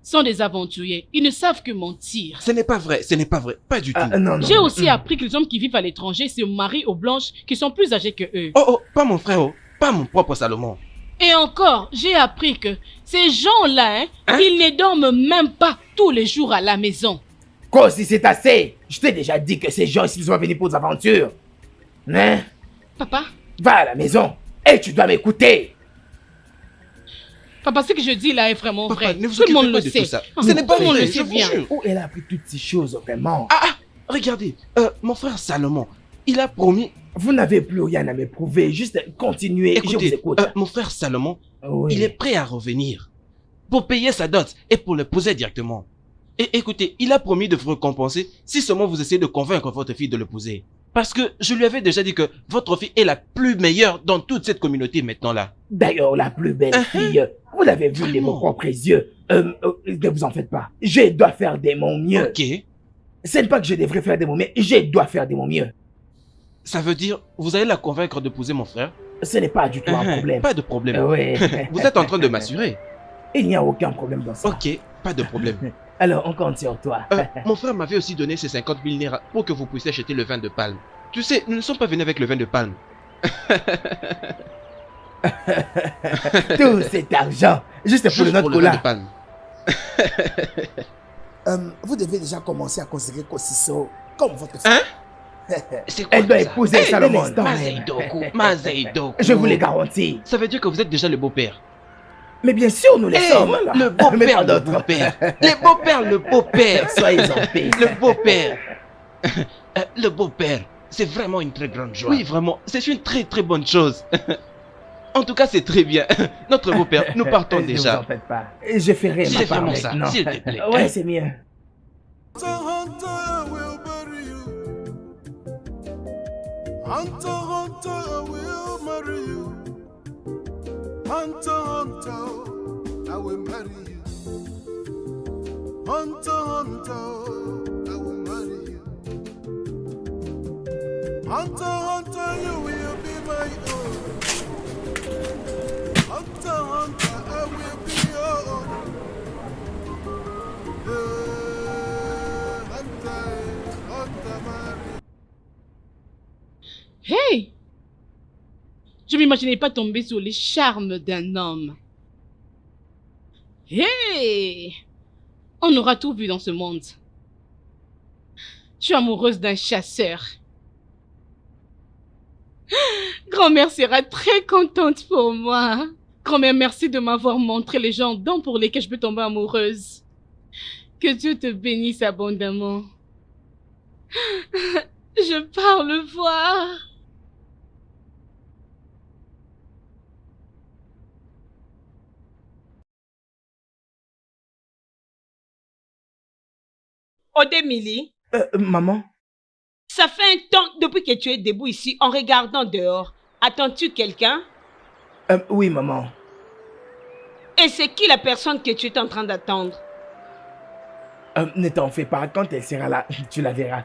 sont des aventuriers. Ils ne savent que mentir. Ce n'est pas vrai, pas du tout. Non. J'ai aussi appris que les hommes qui vivent à l'étranger se marient aux blanches qui sont plus âgées que eux. Oh, pas mon frère, pas mon propre Salomon. Et encore, j'ai appris que ces gens-là, ils ne dorment même pas tous les jours à la maison. Kossi, c'est assez. Je t'ai déjà dit que ces gens ici sont venus pour des aventures. Hein? Papa? Va à la maison et tu dois m'écouter. Papa, ce que je dis là est vraiment Papa, vrai. ne vous Tout le monde occupez le pas de sait. tout ça. Ce n'est pas Tout le monde vrai, le je sait vous bien. jure. Où elle a appris toutes ces choses vraiment? Regardez, mon frère Salomon, il a promis... Vous n'avez plus rien à me prouver, juste continuez, je vous Écoutez, écoute. mon frère Salomon, Oui. il est prêt à revenir pour payer sa dot et pour l'épouser directement. Et écoutez, il a promis de vous récompenser si seulement vous essayez de convaincre votre fille de l'épouser. Parce que je lui avais déjà dit que votre fille est la plus meilleure dans toute cette communauté maintenant là. D'ailleurs, la plus belle fille, vous l'avez vue de vos propres yeux. Ne vous en faites pas. Je dois faire de mon mieux. Ok. Ce n'est pas que je devrais faire de mon mieux, je dois faire de mon mieux. Ça veut dire, vous allez la convaincre d'épouser mon frère? Ce n'est pas du tout un problème. Pas de problème. Oui. Vous êtes en train de m'assurer. Il n'y a aucun problème dans ça. Ok, pas de problème. Alors, on compte sur toi. Mon frère m'avait aussi donné ces 50 000 naira pour que vous puissiez acheter le vin de palme. Tu sais, nous ne sommes pas venus avec le vin de palme. Tout cet argent, juste pour Juste notre pour le vin cola. de palme. Vous devez déjà commencer à considérer Kosiso comme votre femme. Hein? C'est quoi Elle doit ça? épouser Salomon. Mazeidoku. Je vous le garantis. Ça veut dire que vous êtes déjà le beau-père. Mais bien sûr, nous les sommes. Là. Le Mais beau-père, pas le d'autres. beau-père. Le beau-père, le beau-père. Soyez en paix. Le beau-père. Le beau-père, c'est vraiment une très grande joie. Oui, vraiment, c'est une très très bonne chose. En tout cas, c'est très bien. Notre beau-père, nous partons Ne vous déjà. en faites pas. Je ferai ma C'est part vraiment ça, maintenant. s'il te plaît. Ouais, c'est mieux. Hunter will bury you. Hunter, I will marry you. Hunter, I will marry you. Hunter, I will marry you. Hunter, you will be my own. Hunter, I will be your own. Hunter, marry. Hey! Je m'imaginais pas tomber sur les charmes d'un homme. Hey! On aura tout vu dans ce monde. Je suis amoureuse d'un chasseur. Grand-mère sera très contente pour moi. Grand-mère, merci de m'avoir montré les gens dont pour lesquels je peux tomber amoureuse. Que Dieu te bénisse abondamment. Je pars le voir. Odemili, Maman, ça fait un temps depuis que tu es debout ici en regardant dehors. Attends-tu quelqu'un? oui, maman. Et c'est qui la personne que tu es en train d'attendre? Ne t'en fais pas, quand elle sera là, tu la verras.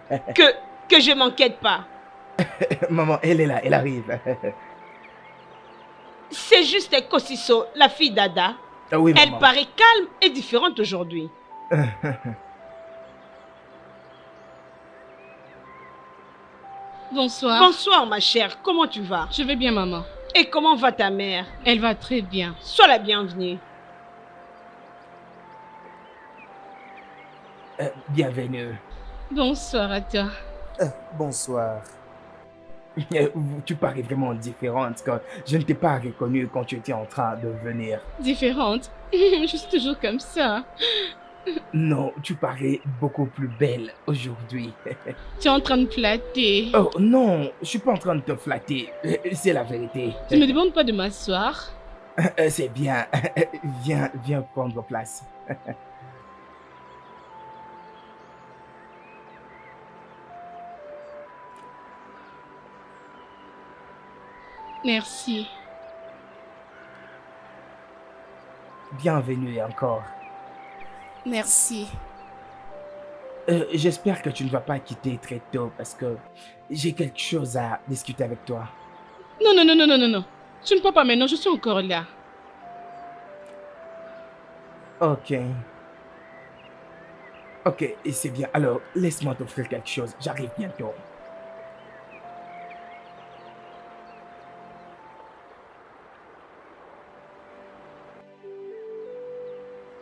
Que je m'inquiète pas. Maman, elle est là, elle arrive. C'est juste Kosiso, la fille d'Ada. Oui, Elle maman. paraît calme et différente aujourd'hui. Bonsoir. Bonsoir ma chère, comment tu vas? Je vais bien, maman. Et comment va ta mère? Elle va très bien. Sois la bienvenue. Bienvenue. Bonsoir à toi. Bonsoir. Tu parais vraiment différente quand je ne t'ai pas reconnue quand tu étais en train de venir. Différente. Je suis toujours comme ça. Non, tu parais beaucoup plus belle aujourd'hui. Tu es en train de flatter. Oh non, je suis pas en train de te flatter. C'est la vérité. Tu me demandes pas de m'asseoir. C'est bien. Viens prendre place. Merci. Bienvenue encore. Merci. J'espère que tu ne vas pas quitter très tôt parce que j'ai quelque chose à discuter avec toi. Non. Tu ne peux pas maintenant, je suis encore là. Ok, et c'est bien. Alors, laisse-moi t'offrir quelque chose. J'arrive bientôt.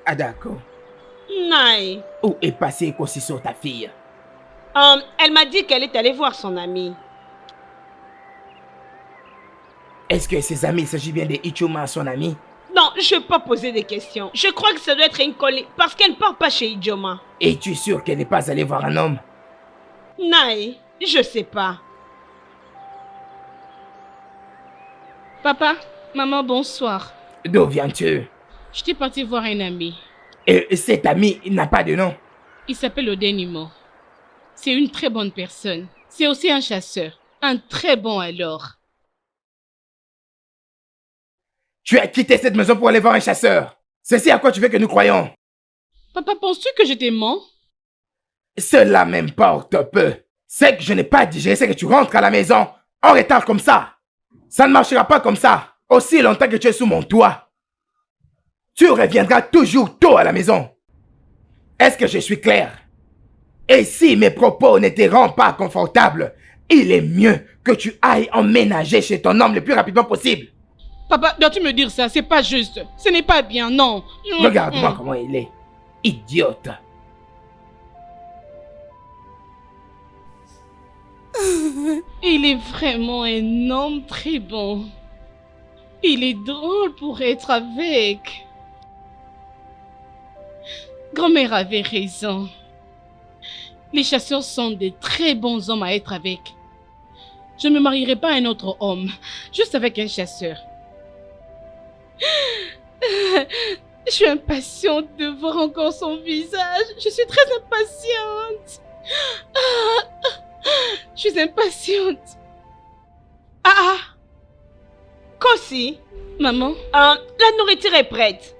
Adako, Naï. où est passée Kosiso, ta fille? Elle m'a dit qu'elle est allée voir son amie. Est-ce que ses amis, il s'agit bien de Ichuma, son ami? Non, je ne vais pas poser des questions. Je crois que ça doit être une collée parce qu'elle ne part pas chez Ijoma. Es-tu sûr qu'elle n'est pas allée voir un homme? Naï, je sais pas. Papa, maman, bonsoir. D'où viens-tu? J'étais partie voir un ami. Et cet ami n'a pas de nom. Il s'appelle Odenimo. C'est une très bonne personne. C'est aussi un chasseur. Un très bon alors. Tu as quitté cette maison pour aller voir un chasseur. C'est à quoi tu veux que nous croyons? Papa, penses-tu que je t'ai menti? Cela m'importe peu. C'est que je n'ai pas digéré, c'est que tu rentres à la maison en retard comme ça. Ça ne marchera pas comme ça. Aussi longtemps que tu es sous mon toit. Tu reviendras toujours tôt à la maison. Est-ce que je suis clair? Et si mes propos ne te rendent pas confortable, il est mieux que tu ailles emménager chez ton homme le plus rapidement possible. Papa, dois-tu me dire ça? C'est pas juste. Ce n'est pas bien, non. Regarde-moi comment il est. idiote. Il est vraiment un homme très bon. Il est drôle pour être avec. Grand-mère avait raison. Les chasseurs sont de très bons hommes à être avec. Je ne me marierai pas à un autre homme, juste avec un chasseur. Je suis impatiente de voir encore son visage. Je suis très impatiente. Je suis impatiente. Kosi, Maman, la nourriture est prête.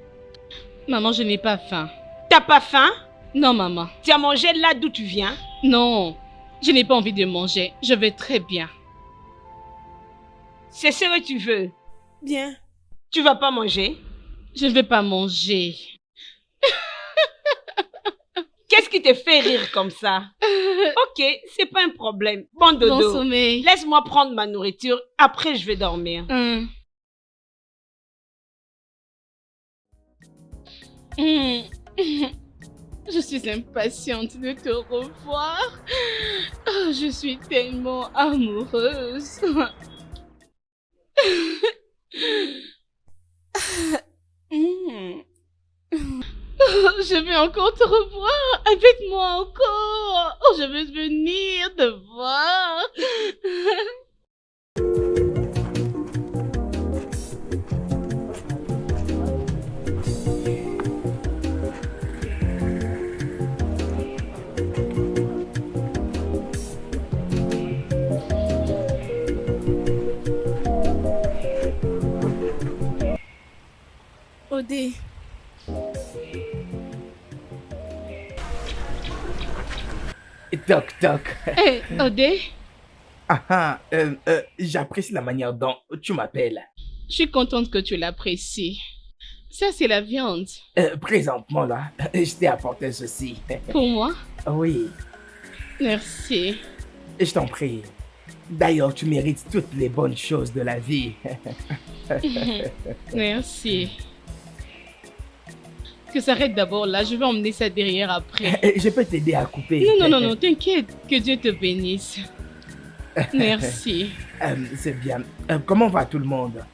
maman, je n'ai pas faim. T'as pas faim? Non, maman. Tu as mangé là d'où tu viens? Non, je n'ai pas envie de manger. Je vais très bien. C'est ce que tu veux. Bien. Tu vas pas manger? Je ne vais pas manger. Qu'est-ce qui te fait rire comme ça? Ok, c'est pas un problème. Bon dodo. Bon sommeil. Laisse-moi prendre ma nourriture, après je vais dormir. Je suis impatiente de te revoir. Oh, je suis tellement amoureuse. Oh, je vais encore te revoir. Avec moi encore. Oh, je veux venir te voir. Odé. Toc toc. Hé, Odé, J'apprécie la manière dont tu m'appelles. je suis contente que tu l'apprécies. Ça, c'est la viande. Présentement là, je t'ai apporté ceci. Pour moi? Oui, Merci. je t'en prie. D'ailleurs, tu mérites toutes les bonnes choses de la vie. Merci. Que ça arrête d'abord là, je vais emmener ça derrière après. Je peux t'aider à couper. Non, t'inquiète, que Dieu te bénisse. Merci. C'est bien. Comment va tout le monde?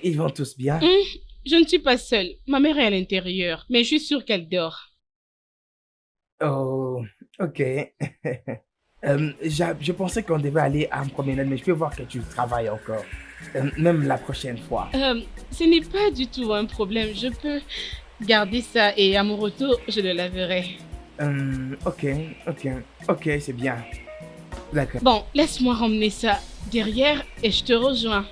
Ils vont tous bien? Je ne suis pas seule. Ma mère est à l'intérieur, mais je suis sûre qu'elle dort. Oh, ok. Je pensais qu'on devait aller en promenade, mais je peux voir que tu travailles encore. Même la prochaine fois. Ce n'est pas du tout un problème. Je peux garder ça et à mon retour, je le laverai. Ok, c'est bien. D'accord. Bon, laisse-moi ramener ça derrière et je te rejoins.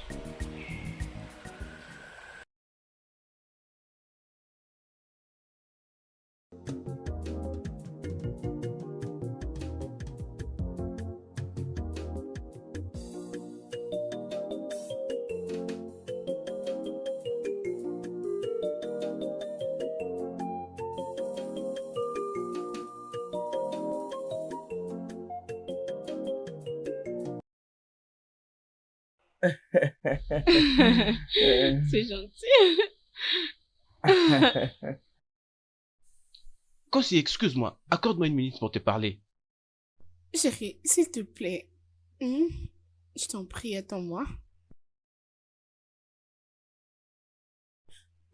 C'est gentil. Kosi, excuse-moi, accorde-moi une minute pour te parler. Chérie, s'il te plaît. Je t'en prie, attends-moi.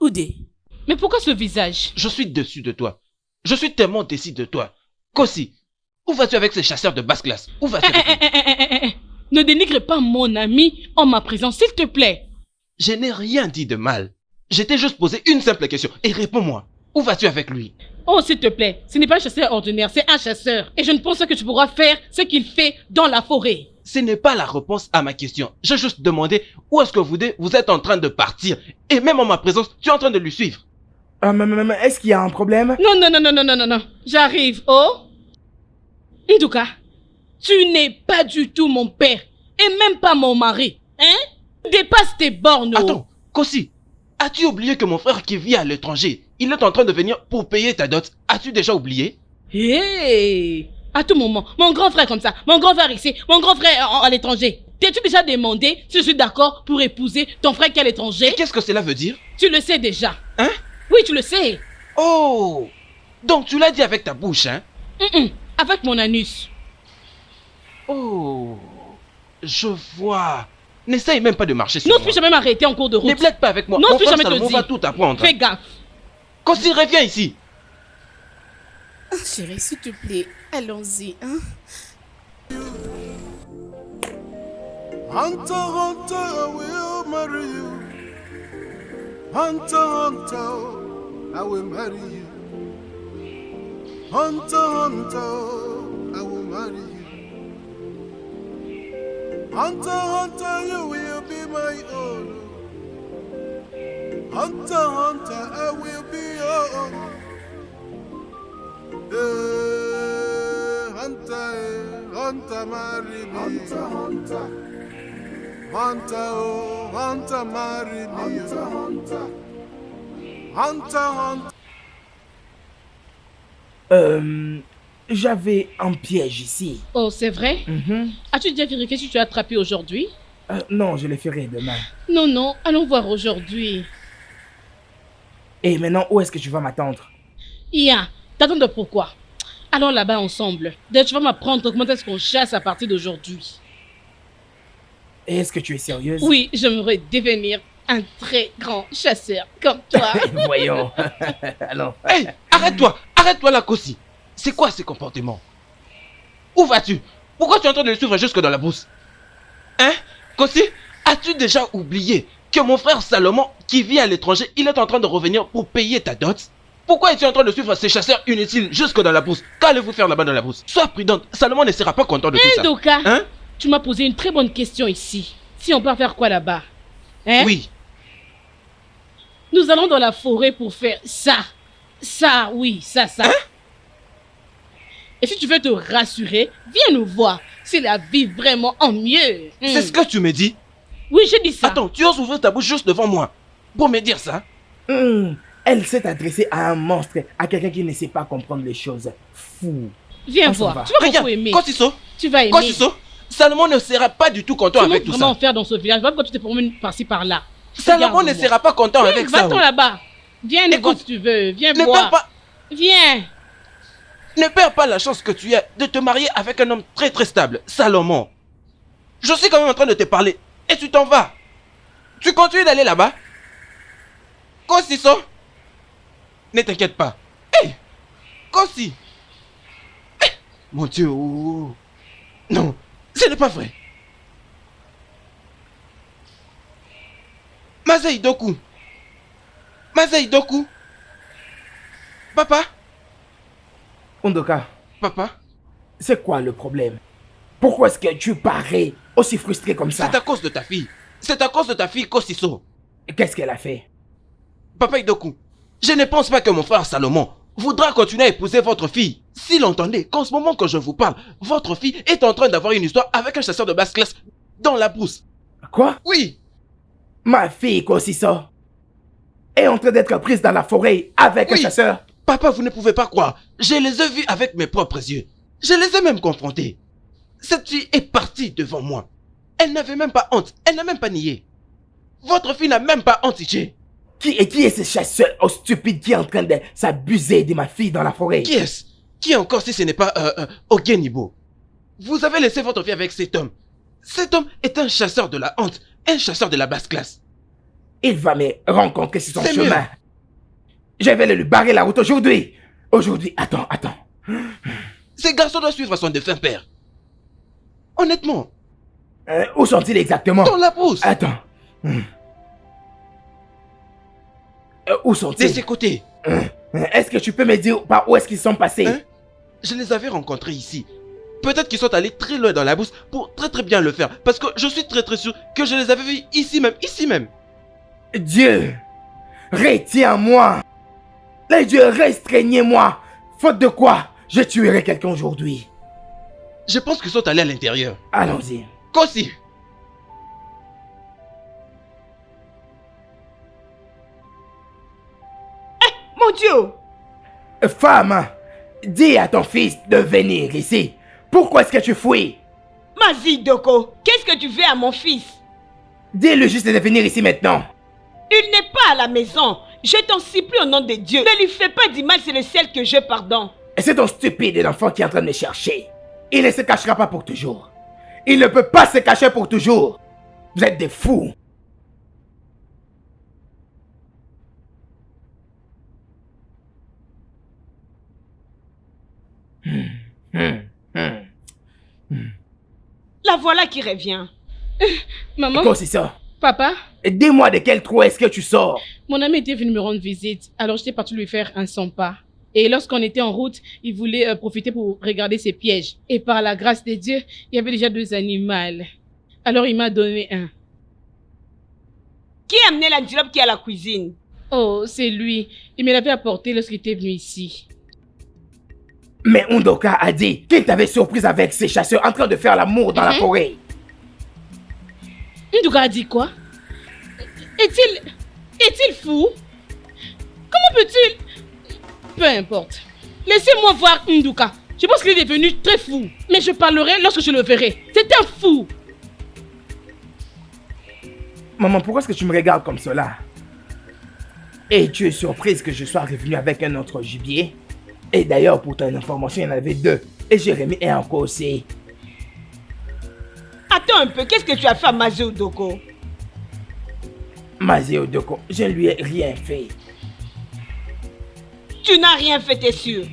Odé. Mais pourquoi ce visage? Je suis dessus de toi. Je suis tellement déçu de toi. Kosi, où vas-tu avec ces chasseurs de basse classe? Où vas-tu avec eux? Ne dénigre pas mon ami en ma présence, s'il te plaît. Je n'ai rien dit de mal. Je t'ai juste posé une simple question et réponds-moi. Où vas-tu avec lui? Oh, s'il te plaît, ce n'est pas un chasseur ordinaire, c'est un chasseur. Et je ne pense pas que tu pourras faire ce qu'il fait dans la forêt. Ce n'est pas la réponse à ma question. J'ai juste demandé où est-ce que vous êtes en train de partir. Et même en ma présence, tu es en train de lui suivre. Est-ce qu'il y a un problème? Non. J'arrive, oh. En tout cas, tu n'es pas du tout mon père. Et même pas mon mari. Hein? Dépasse tes bornes. Oh. Attends, Kosi, as-tu oublié que mon frère qui vit à l'étranger, il est en train de venir pour payer ta dot? As-tu déjà oublié? Hey! À tout moment, mon grand frère comme ça, mon grand frère ici, mon grand frère à l'étranger. T'es-tu déjà demandé si je suis d'accord pour épouser ton frère qui est à l'étranger? Et qu'est-ce que cela veut dire? Tu le sais déjà. Hein? Oui, tu le sais. Oh! Donc tu l'as dit avec ta bouche, hein? Avec mon anus. Oh, je vois. N'essaye même pas de marcher sur Non, moi. je même arrêter en cours de route. Ne blague pas avec moi. Non, Mon frère jamais te Salomon dire. va tout apprendre. Fais gaffe. Kossi, reviens ici. Ah, chérie, s'il te plaît, allons-y, hein. Hunter, Hunter, I will marry you. Hunter, Hunter, I will marry you. Hunter, Hunter, I will marry you. Hunter, Hunter, you will be my own. Hunter, Hunter, I will be your own. Hunter, Hunter, marry me. Hunter, Hunter. Hunter, oh, Hunter, marry me. Hunter, Hunter. Hunter, Hunter. J'avais un piège ici. Oh, c'est vrai? As-tu déjà vérifié si tu as attrapé aujourd'hui? Non, je le ferai demain. Non, non, allons voir aujourd'hui. Et maintenant, où est-ce que tu vas m'attendre? Ia, t'attends de pourquoi? Allons là-bas ensemble. D'ailleurs, tu vas m'apprendre comment est-ce qu'on chasse à partir d'aujourd'hui. Et est-ce que tu es sérieuse? Oui, j'aimerais devenir un très grand chasseur comme toi. Voyons. Allons. Hey, arrête-toi là, Kossi. C'est quoi ces comportements? Où vas-tu? Pourquoi tu es en train de le suivre jusque dans la brousse? Hein? Kossi, as-tu déjà oublié que mon frère Salomon, qui vit à l'étranger, il est en train de revenir pour payer ta dot? Pourquoi es-tu en train de suivre ces chasseurs inutiles jusque dans la brousse? Qu'allez-vous faire là-bas dans la brousse? Sois prudente, Salomon ne sera pas content de tout ça. Doka, Hein? tu m'as posé une très bonne question ici. Si on peut faire quoi là-bas? Hein? Oui. Nous allons dans la forêt pour faire ça. Ça, oui, ça. Hein? Et si tu veux te rassurer, viens nous voir. C'est la vie vraiment en mieux. C'est ce que tu me dis? Oui, j'ai dit ça. Attends, tu oses ouvrir ta bouche juste devant moi pour me dire ça? Elle s'est adressée à un monstre, à quelqu'un qui ne sait pas comprendre les choses. Fou. Viens On s'en voir. va. Tu vas Regarde, beaucoup aimer. Kosiso, Tu vas aimer. Kosiso, Salomon ne sera pas du tout content Tu avec montres tout vraiment ça. faire dans ce village. Pourquoi tu te promènes par-ci par-là? Salomon ne Regarde-moi. sera pas content avec ça. Va-t'en là-bas. Viens nous voir Écoute, si tu veux. Viens Ne voir. perds pas, Viens. ne perds pas la chance que tu as de te marier avec un homme très très stable, Salomon. Je suis quand même en train de te parler et tu t'en vas. Tu continues d'aller là-bas? Kosiso, ne t'inquiète pas. Hé, Kosi. Hé, mon Dieu. Oh. Non, ce n'est pas vrai. Mazei Doku. Papa, Ondoka, papa, c'est quoi le problème? Pourquoi est-ce que tu parais aussi frustré comme ça? c'est à cause de ta fille. C'est à cause de ta fille Kosiso. Qu'est-ce qu'elle a fait? Papa Idoku, je ne pense pas que mon frère Salomon voudra continuer à épouser votre fille. S'il entendait qu'en ce moment que je vous parle, votre fille est en train d'avoir une histoire avec un chasseur de basse classe dans la brousse. Quoi? Oui, Ma fille, Kosiso, est en train d'être prise dans la forêt avec un Oui. chasseur. papa, vous ne pouvez pas croire. Je les ai vus avec mes propres yeux. Je les ai même confrontés. Cette fille est partie devant moi. Elle n'avait même pas honte. Elle n'a même pas nié. Votre fille n'a même pas honte, Iché. Qui est ce chasseur stupide qui est en train de s'abuser de ma fille dans la forêt? Qui est-ce? Qui encore si ce n'est pas Ogenibo? Vous avez laissé votre fille avec cet homme. Cet homme est un chasseur de la honte, un chasseur de la basse classe. Il va me rencontrer sur son C'est chemin. mieux. Je vais lui barrer la route aujourd'hui. Aujourd'hui, attends. Ces garçons doivent suivre son défunt père. Honnêtement, Où sont-ils exactement? dans la brousse, Attends. Où de sont-ils? ses côtés. Est-ce que tu peux me dire par où est-ce qu'ils sont passés? Hein? Je les avais rencontrés ici. Peut-être qu'ils sont allés très loin dans la brousse pour très bien le faire. Parce que je suis très sûr que je les avais vus ici même. Dieu, retiens-moi. Les dieux, restreignez-moi. Faute de quoi, je tuerai quelqu'un aujourd'hui. Je pense qu'ils sont allés à l'intérieur. Allons-y. Kossi, Mon Dieu! Femme, dis à ton fils de venir ici. Pourquoi est-ce que tu fuis? Mazi Doko, qu'est-ce que tu fais à mon fils? Dis-le juste de venir ici maintenant. Il n'est pas à la maison. Je t'en supplie au nom de Dieu. Ne lui fais pas du mal, c'est le ciel que je pardonne. Et c'est ton stupide enfant qui est en train de me chercher. Il ne se cachera pas pour toujours. Il ne peut pas se cacher pour toujours. Vous êtes des fous. La voilà qui revient. Maman, Quoi c'est ça? papa, Dis-moi de quel trou est-ce que tu sors? mon ami était venu me rendre visite, alors j'étais partie lui faire un 100 pas. Et lorsqu'on était en route, il voulait profiter pour regarder ses pièges. Et par la grâce de Dieu, il y avait déjà 2 animaux. Alors il m'a donné un. Qui a amené l'antilope qui est à la cuisine? Oh, c'est lui. Il me l'avait apporté lorsqu'il était venu ici. Mais Undoka a dit qu'il t'avait surprise avec ses chasseurs en train de faire l'amour dans la forêt. Nduka a dit quoi? Est-il fou? Comment peut-il... Peu importe. Laissez-moi voir Nduka. Je pense qu'il est devenu très fou. Mais je parlerai lorsque je le verrai. C'est un fou. Maman, pourquoi est-ce que tu me regardes comme cela? Et tu es surprise que je sois revenu avec un autre gibier? Et d'ailleurs, pour ton information, il y en avait 2. Et j'ai remis un encore aussi. Attends un peu, qu'est-ce que tu as fait à Mazé Doko? Mazé Doko, je ne lui ai rien fait. Tu n'as rien fait, t'es sûr? Et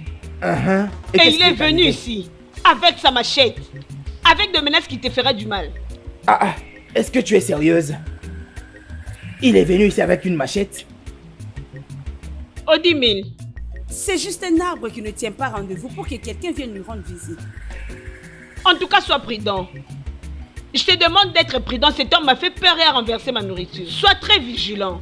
qu'est-ce il est qui venu arrivé? ici, avec sa machette, avec des menaces qui te feraient du mal. Est-ce que tu es sérieuse? Il est venu ici avec une machette? Odimil, C'est juste un arbre qui ne tient pas rendez-vous pour que quelqu'un vienne lui rendre visite. en tout cas, sois prudent. Je te demande d'être prudent, cet homme m'a fait peur et a renversé ma nourriture. Sois très vigilant.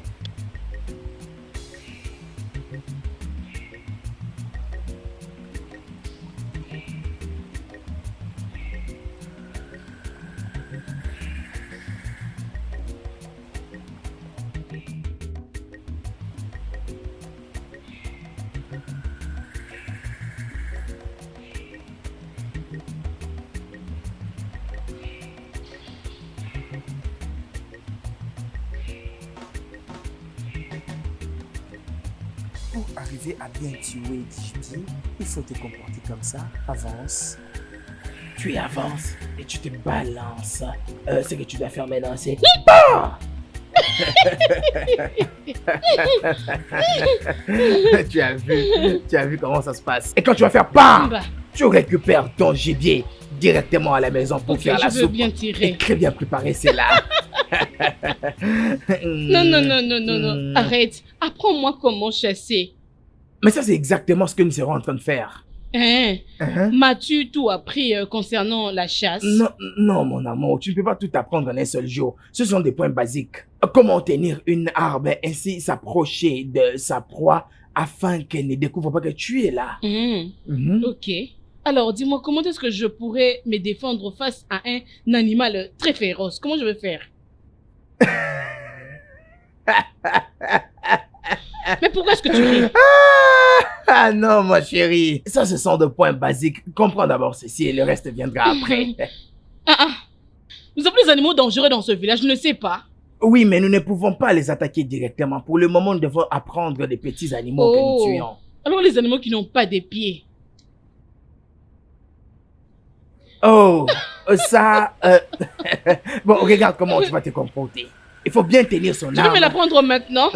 Pour arriver à bien tuer Gigi, il faut te comporter comme ça. Avance. Tu avances et tu te balances. Ce que tu dois faire maintenant, c'est... tu as vu comment ça se passe. Et quand tu vas faire PAM, Bah, tu récupères ton gibier directement à la maison pour ok, faire la je veux soupe. bien Et tirer. très bien préparé, c'est là. Non. Arrête. Apprends-moi comment chasser. Mais ça, c'est exactement ce que nous serons en train de faire. Hein? M'as-tu tout appris concernant la chasse? Non, mon amour, tu ne peux pas tout apprendre en un seul jour. Ce sont des points basiques. Comment tenir une arme, ainsi s'approcher de sa proie afin qu'elle ne découvre pas que tu es là. Ok. Alors, dis-moi, comment est-ce que je pourrais me défendre face à un animal très féroce? Comment je vais faire? Mais pourquoi est-ce que tu ris? Ah non, ma chérie. Ça, ce sont des points basiques. Comprends d'abord ceci et le reste viendra après. Nous avons des animaux dangereux dans ce village, je ne sais pas. Oui, mais nous ne pouvons pas les attaquer directement. Pour le moment, nous devons apprendre des petits animaux que nous tuons. Alors les animaux qui n'ont pas de pieds. Oh, ça... Bon, regarde comment tu vas te comporter. Il faut bien tenir son Tu arme. veux me l'apprendre maintenant?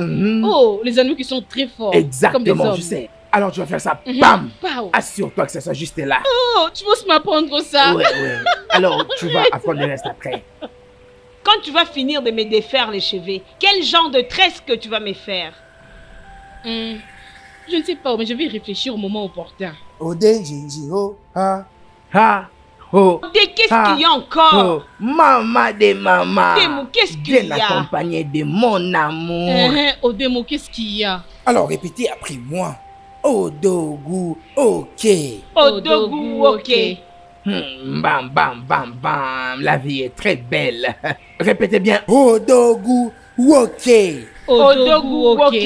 Oh, les animaux qui sont très forts. Comme des Exactement, hommes. je sais. Alors tu vas faire ça, bam! Pow. Assure-toi que ça soit juste là. Oh, tu veux m'apprendre ça? Ouais. Alors tu vas apprendre le reste après. Quand tu vas finir de me défaire les cheveux, quel genre de tresse que tu vas me faire? Je ne sais pas, mais je vais y réfléchir au moment opportun. Ode Gigi, oh, ah. Ha! Oh! Qu'est-ce qu'il y a encore? Oh! Maman de maman! Demo, qu'est-ce qu'il y Bien a? accompagné de mon amour. Odemo, qu'est-ce qu'il y a? Alors répétez après moi. Odogu, ok. Odogu, ok. Bam, bam, bam, bam. La vie est très belle. Répétez bien. Odogu, ok. Odogu, ok.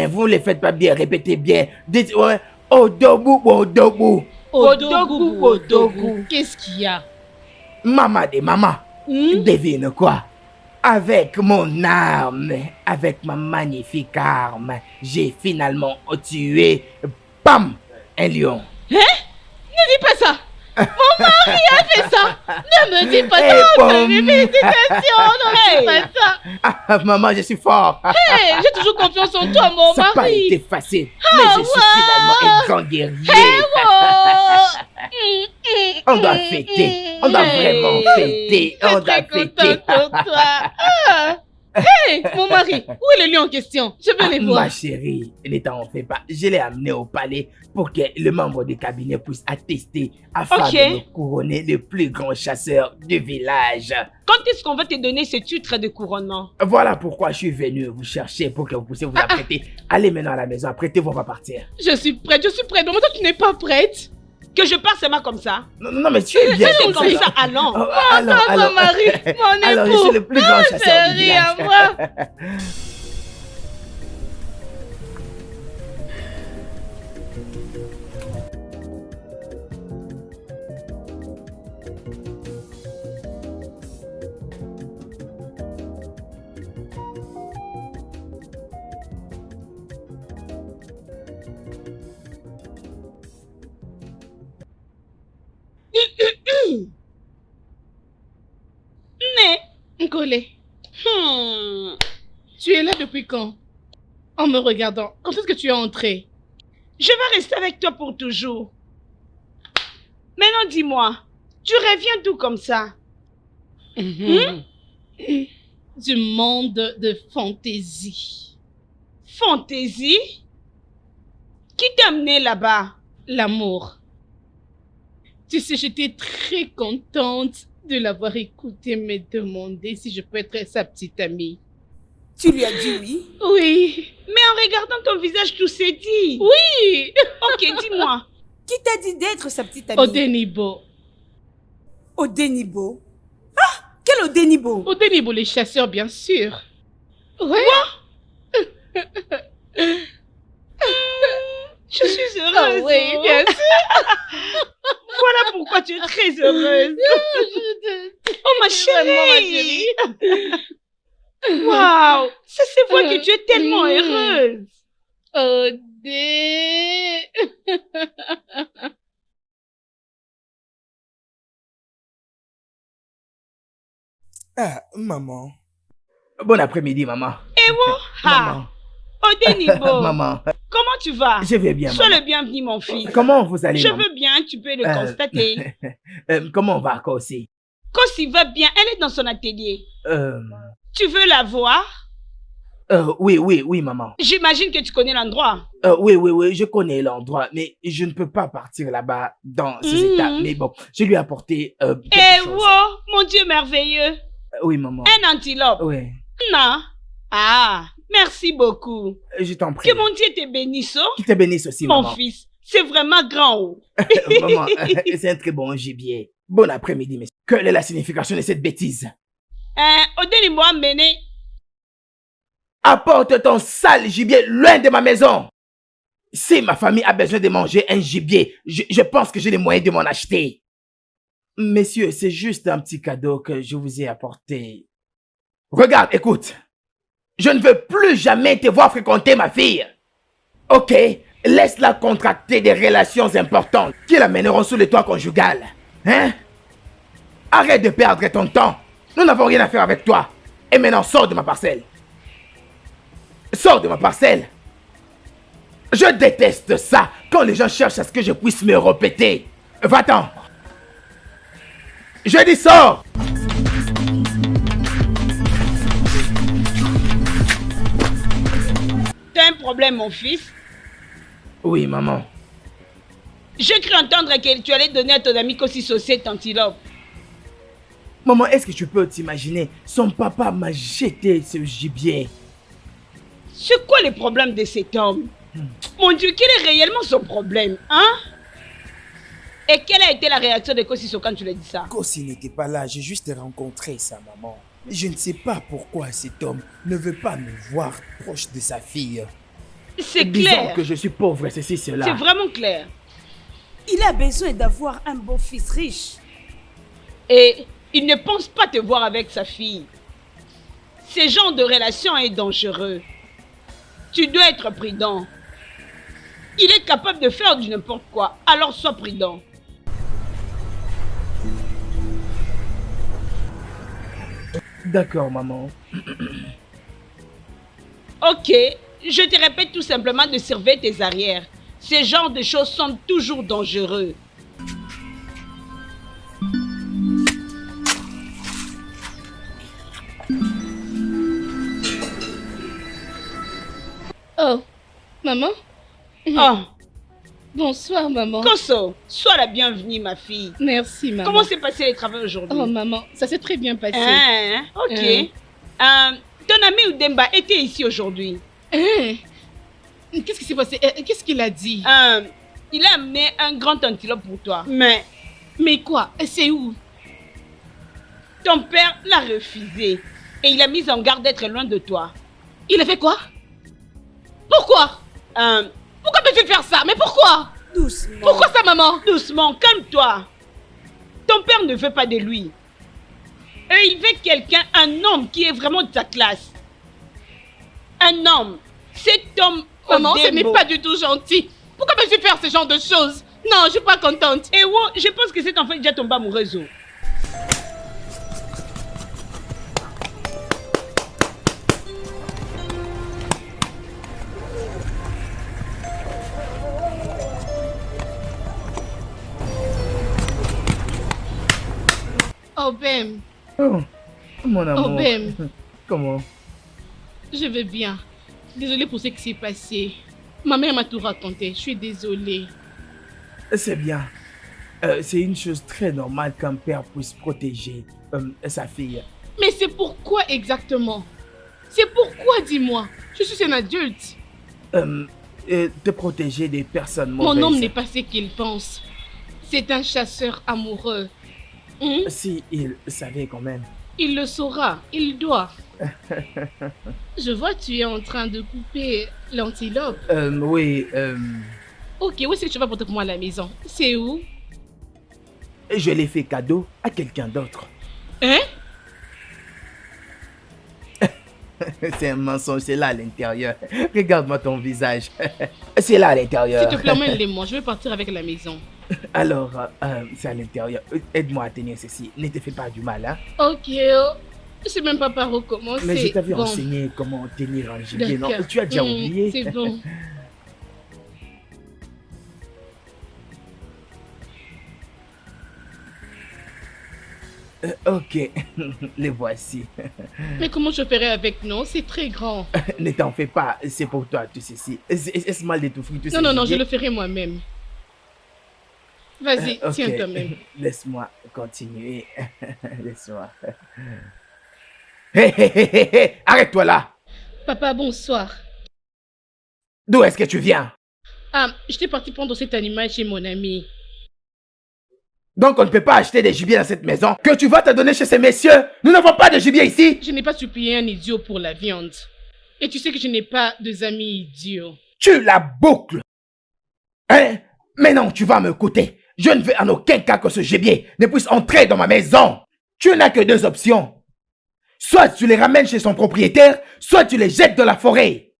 Vous ne le faites pas bien. Répétez bien. Dites, ouais. Odogu, odogu. Odogu, odogu. Qu'est-ce qu'il y a? Maman de maman. Devine quoi? Avec mon arme, avec ma magnifique arme, j'ai finalement tué, bam, un lion. Hein? Ne dis pas ça. Mon mari a fait ça. Ne me dis pas Hey, ça. bon. Félicitations. Ne dis pas ça. Ah, maman, je suis fort. Hey, j'ai toujours confiance en toi, mon Ça n'a pas mari. été facile, mais je suis finalement un grand guerrier. On doit fêter, on doit vraiment fêter, on doit Très fêter. contente pour toi. Ah. Hey, mon mari, où est le lion en question? Je veux les voir. Ma chérie, ne t'en fais pas. Je l'ai amené au palais pour que le membre du cabinet puisse attester afin Ok. de me couronner le plus grand chasseur du village. Quand est-ce qu'on va te donner ce titre de couronnement? Voilà pourquoi je suis venu vous chercher pour que vous puissiez vous apprêter. Allez maintenant à la maison, apprêtez-vous, on va partir. Je suis prête, je suis prête. Mais toi, tu n'es pas prête. Que je parte seulement comme ça? Non, non, mais tu es bien C'est comme ça, allons. Oh, alors, Mon mari, mon époux. alors, je suis le plus grand chasseur du Chérie, à village. moi. Mais, Nkole, tu es là depuis quand? En me regardant, quand est-ce que tu es entrée? je vais rester avec toi pour toujours. Maintenant, dis-moi, tu reviens d'où comme ça? Du monde de fantaisie. Fantaisie? Qui t'a amené là-bas? L'amour. Tu sais, j'étais très contente de l'avoir écouté me demander si je peux être sa petite amie. Tu lui as dit oui? Oui. Mais en regardant ton visage, tout s'est dit. Oui. Ok, dis-moi. Qui t'a dit d'être sa petite amie? Odenibo. Odenibo. Ah! Quel Odenibo? Odenibo, les chasseurs, bien sûr. Ouais. Je suis heureuse. Ah oui, bien sûr. Voilà pourquoi tu es très heureuse. Oh ma Vraiment, ma chérie. chérie. Waouh, ça se voit que tu es tellement heureuse. Odé. Ah, maman. Bon après-midi, maman. Ha, Odenibo, Maman, comment tu vas? je vais bien, Sois maman. le bienvenu, mon fils. Comment vous allez, Je maman? veux bien, tu peux le constater. Comment on va, Kossi? Kossi va bien, elle est dans son atelier. Euh, Tu veux la voir? oui, maman. J'imagine que tu connais l'endroit. Oui, je connais l'endroit, mais je ne peux pas partir là-bas dans ces états. Mais bon, je lui ai apporté quelque Eh chose. wow, mon Dieu merveilleux. Oui, maman. Un antilope. Oui, Non. Ah, merci beaucoup. je t'en prie. Que mon Dieu te bénisse, oh, Qui te bénisse aussi, mon maman. fils. C'est vraiment grand. Oh. Maman, c'est un très bon gibier. Bon après-midi, messieurs. Quelle est la signification de cette bêtise? Odenibo a mené. Apporte ton sale gibier loin de ma maison. Si ma famille a besoin de manger un gibier, je pense que j'ai les moyens de m'en acheter. Messieurs, c'est juste un petit cadeau que je vous ai apporté. Regarde, écoute. Je ne veux plus jamais te voir fréquenter ma fille. Ok, laisse-la contracter des relations importantes qui l'amèneront sous le toit conjugal. Hein? Arrête de perdre ton temps. Nous n'avons rien à faire avec toi. Et maintenant, sors de ma parcelle. Sors de ma parcelle. Je déteste ça quand les gens cherchent à ce que je puisse me répéter. Va-t'en. Je dis sors. T'as un problème, mon fils? Oui, maman. J'ai cru entendre que tu allais donner à ton ami Kossi cet antilope. Maman, est-ce que tu peux t'imaginer? Son papa m'a jeté ce gibier. C'est quoi le problème de cet homme? Mon Dieu, quel est réellement son problème, hein? Et quelle a été la réaction de Kossi quand tu lui as dit ça? Kossi n'était pas là, j'ai juste rencontré sa maman. Je ne sais pas pourquoi cet homme ne veut pas me voir proche de sa fille. C'est Disons clair. que je suis pauvre, ceci, cela. C'est vraiment clair. Il a besoin d'avoir un beau fils riche. Et il ne pense pas te voir avec sa fille. Ce genre de relation est dangereux. Tu dois être prudent. Il est capable de faire du n'importe quoi, alors sois prudent. D'accord, maman. Ok, je te répète tout simplement de surveiller tes arrières. Ce genre de choses sont toujours dangereux. Oh, maman? Oh, Bonsoir, maman. Koso, sois la bienvenue, ma fille. Merci, maman. Comment s'est passé les travaux aujourd'hui? Oh, maman, ça s'est très bien passé. Hein, ok. Ton ami Udemba était ici aujourd'hui. Hein? Qu'est-ce qui s'est passé? Qu'est-ce qu'il a dit? Il a amené un grand antilope pour toi. Mais Mais quoi? C'est où? ton père l'a refusé. Et il a mis en garde d'être loin de toi. Il a fait quoi? Pourquoi? Pourquoi me fait faire ça? Mais pourquoi? Doucement. Pourquoi ça, maman? Doucement, calme-toi. Ton père ne veut pas de lui. Et il veut quelqu'un, un homme qui est vraiment de sa classe. Un homme. Cet homme... Maman, ce Odembo. n'est pas du tout gentil. Pourquoi me fait faire ce genre de choses? Non, je suis pas contente. Et ouais, je pense que cet enfant est déjà tombé amoureuse. Oh, Bem. Oh, mon amour. Oh, Bem. Comment? Je vais bien. Désolée pour ce qui s'est passé. Ma mère m'a tout raconté. Je suis désolée. C'est bien. C'est une chose très normale qu'un père puisse protéger sa fille. Mais c'est pourquoi exactement? C'est pourquoi, dis-moi? Je suis un adulte. De protéger des personnes mauvaises. Mon homme n'est pas ce qu'il pense. C'est un chasseur amoureux. Si il savait quand même. Il le saura. Il doit. Je vois que tu es en train de couper l'antilope. Oui, Ok, où est-ce que tu vas porter pour moi à la maison? C'est où? je l'ai fait cadeau à quelqu'un d'autre. Hein? C'est un mensonge, c'est là à l'intérieur. Regarde-moi ton visage. C'est là à l'intérieur. S'il te plaît, emmène-les-moi. Je vais partir avec la maison. Alors, c'est à l'intérieur. Aide-moi à tenir ceci. Ne te fais pas du mal, hein. Ok, oh. Je sais même pas par où commencer. Mais je t'avais Bon, enseigné comment tenir un gibier, non? d'accord. Tu as déjà oublié? C'est bon. Ok, les voici. Mais comment je ferai avec nous? C'est très grand. Ne t'en fais pas, c'est pour toi tout ceci. Est-ce mal de t'offrir tout Non, non, non, je le ferai moi-même. Vas-y, Ok, tiens toi-même. laisse-moi continuer. Laisse-moi. Hé, hé, hé, hé, hé, arrête-toi là. Papa, bonsoir. D'où est-ce que tu viens? Ah, j'étais partie prendre cet animal chez mon ami. Donc on ne peut pas acheter des gibiers dans cette maison que tu vas te donner chez ces messieurs. Nous n'avons pas de gibier ici. Je n'ai pas supplié un idiot pour la viande. Et tu sais que je n'ai pas de amis idiots. Tu la boucles. Hein? Mais non, tu vas me coûter. Je ne veux en aucun cas que ce gibier ne puisse entrer dans ma maison. Tu n'as que deux options. Soit tu les ramènes chez son propriétaire, soit tu les jettes dans la forêt.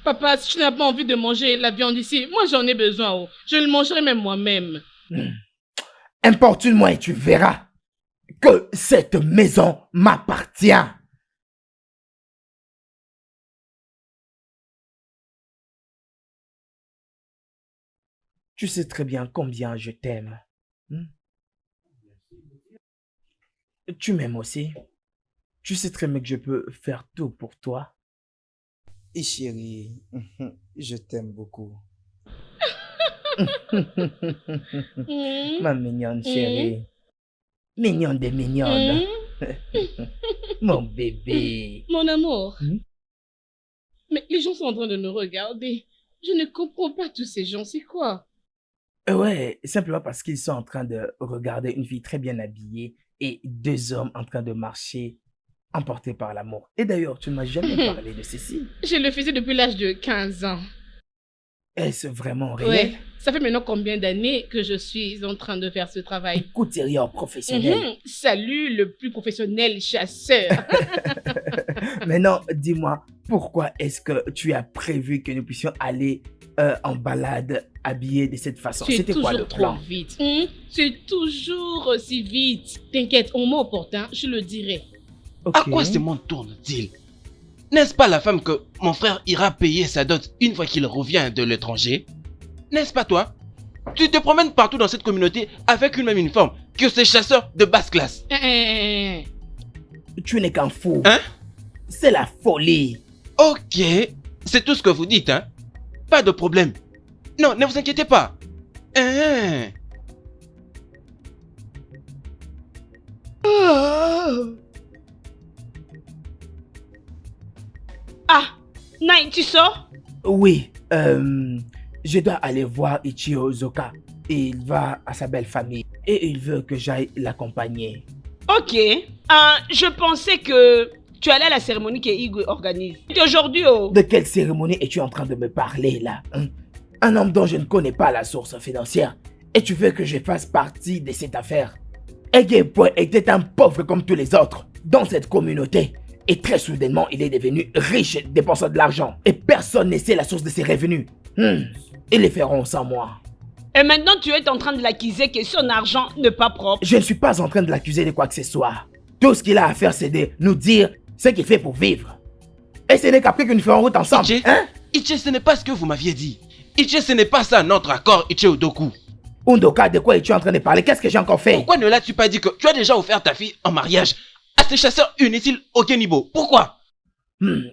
Papa, si tu n'as pas envie de manger la viande ici, moi j'en ai besoin. Oh. Je le mangerai même moi-même. Importune-moi et tu verras que cette maison m'appartient. Tu sais très bien combien je t'aime. Tu m'aimes aussi. Tu sais très bien que je peux faire tout pour toi. Et chérie, je t'aime beaucoup. Ma mignonne chérie. Mignonne des mignonnes. Mon bébé. Mon amour. Hmm? Mais les gens sont en train de nous regarder. Je ne comprends pas tous ces gens. C'est quoi? Ouais, simplement parce qu'ils sont en train de regarder une fille très bien habillée et deux hommes en train de marcher emportés par l'amour. Et d'ailleurs, tu ne m'as jamais parlé de ceci. Je le faisais depuis l'âge de 15 ans. Est-ce vraiment réel? Ouais. Ça fait maintenant combien d'années que je suis en train de faire ce travail? Couturier professionnel. Salut le plus professionnel chasseur. Maintenant, dis-moi, pourquoi est-ce que tu as prévu que nous puissions aller en balade habillés de cette façon? Tu es C'était quoi le toujours plan? trop vite. Tu es toujours aussi vite. T'inquiète, au moment opportun, je le dirai. À quoi ce monde tourne-t-il? N'est-ce pas la femme que mon frère ira payer sa dot une fois qu'il revient de l'étranger? N'est-ce pas toi? Tu te promènes partout dans cette communauté avec une même uniforme que ces chasseurs de basse classe. Tu n'es qu'un fou. Hein? C'est la folie. Ok, c'est tout ce que vous dites, hein? Pas de problème. Non, ne vous inquiétez pas. Hein? Ah, Nai, tu sors? Oui, je dois aller voir Ichio Zoka. Il va à sa belle famille et il veut que j'aille l'accompagner. Ok. Je pensais que tu allais à la cérémonie que Igwe organise. C'est aujourd'hui, oh. De quelle cérémonie es-tu en train de me parler là, hein? Un homme dont je ne connais pas la source financière. Et tu veux que je fasse partie de cette affaire? Egepwe était un pauvre comme tous les autres dans cette communauté. Et très soudainement, il est devenu riche dépensant de l'argent. Et personne ne sait la source de ses revenus. Ils les feront sans moi. Et maintenant, tu es en train de l'accuser que son argent n'est pas propre. Je ne suis pas en train de l'accuser de quoi que ce soit. Tout ce qu'il a à faire, c'est de nous dire ce qu'il fait pour vivre. Et ce n'est qu'après que nous ferons route ensemble. Ichi, hein? Ichi, ce n'est pas ce que vous m'aviez dit. Ichi, ce n'est pas ça notre accord, Ichi Odoku. Undoka, de quoi es-tu en train de parler? Qu'est-ce que j'ai encore fait? Pourquoi ne l'as-tu pas dit que tu as déjà offert ta fille en mariage à ces chasseurs inutiles au Kenibo? Pourquoi?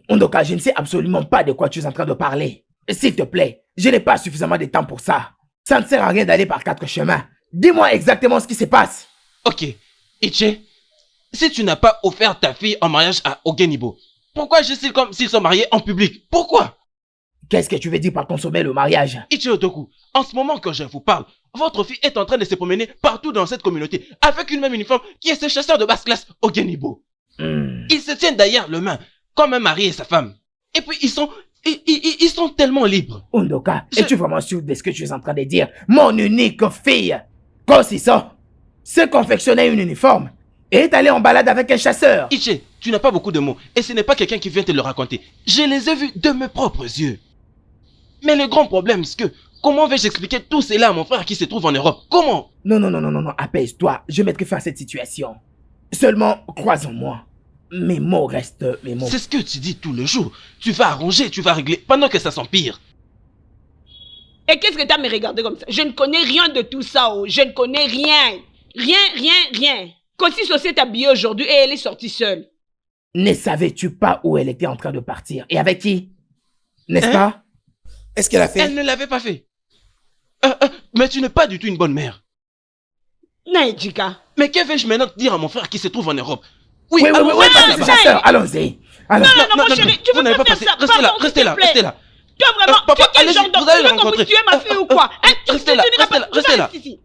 Undoka, je ne sais absolument pas de quoi tu es en train de parler. S'il te plaît, je n'ai pas suffisamment de temps pour ça. Ça ne sert à rien d'aller par 4 chemins. Dis-moi exactement ce qui se passe. Ok, Ichi, si tu n'as pas offert ta fille en mariage à Ogenibo, pourquoi agis-tu comme s'ils sont mariés en public? Pourquoi? Qu'est-ce que tu veux dire par consommer le mariage? Ichi Odoku, en ce moment que je vous parle, votre fille est en train de se promener partout dans cette communauté avec une même uniforme qui est ce chasseur de basse classe Ogenibo. Ils se tiennent d'ailleurs le main, comme un mari et sa femme. Et puis ils sont tellement libres. Undoka, es-tu vraiment sûr de ce que tu es en train de dire? Mon unique fille, Kosiso, se confectionnait une uniforme et est allée en balade avec un chasseur. Ichi, tu n'as pas beaucoup de mots et ce n'est pas quelqu'un qui vient te le raconter. Je les ai vus de mes propres yeux. Mais le grand problème, c'est que comment vais-je expliquer tout cela à mon frère qui se trouve en Europe? Comment? Non, apaise-toi. Je mettrai fin à cette situation. Seulement, crois en moi. Mes mots restent mes mots. C'est ce que tu dis tout le jour. Tu vas arranger, tu vas régler, pendant que ça s'empire. Et qu'est-ce que tu as me regardé comme ça? Je ne connais rien de tout ça, oh. Je ne connais rien. Rien. Kosiso s'est habillée aujourd'hui et elle est sortie seule. Ne savais-tu pas où elle était en train de partir? Et avec qui? N'est-ce pas? Est-ce qu'elle a fait? Elle ne l'avait pas fait. Mais tu n'es pas du tout une bonne mère. Naïdjika. Mais que vais-je maintenant dire à mon frère qui se trouve en Europe? Oui, passez, chasseur, allons-y. Non, mon chéri, tu peux pas faire ça. Restez là. Toi, vraiment, Papa, tu es quel genre d'homme? vous allez le Tu veux qu'on rencontrer. puisse tuer ma fille ou quoi? Restez là. Ici.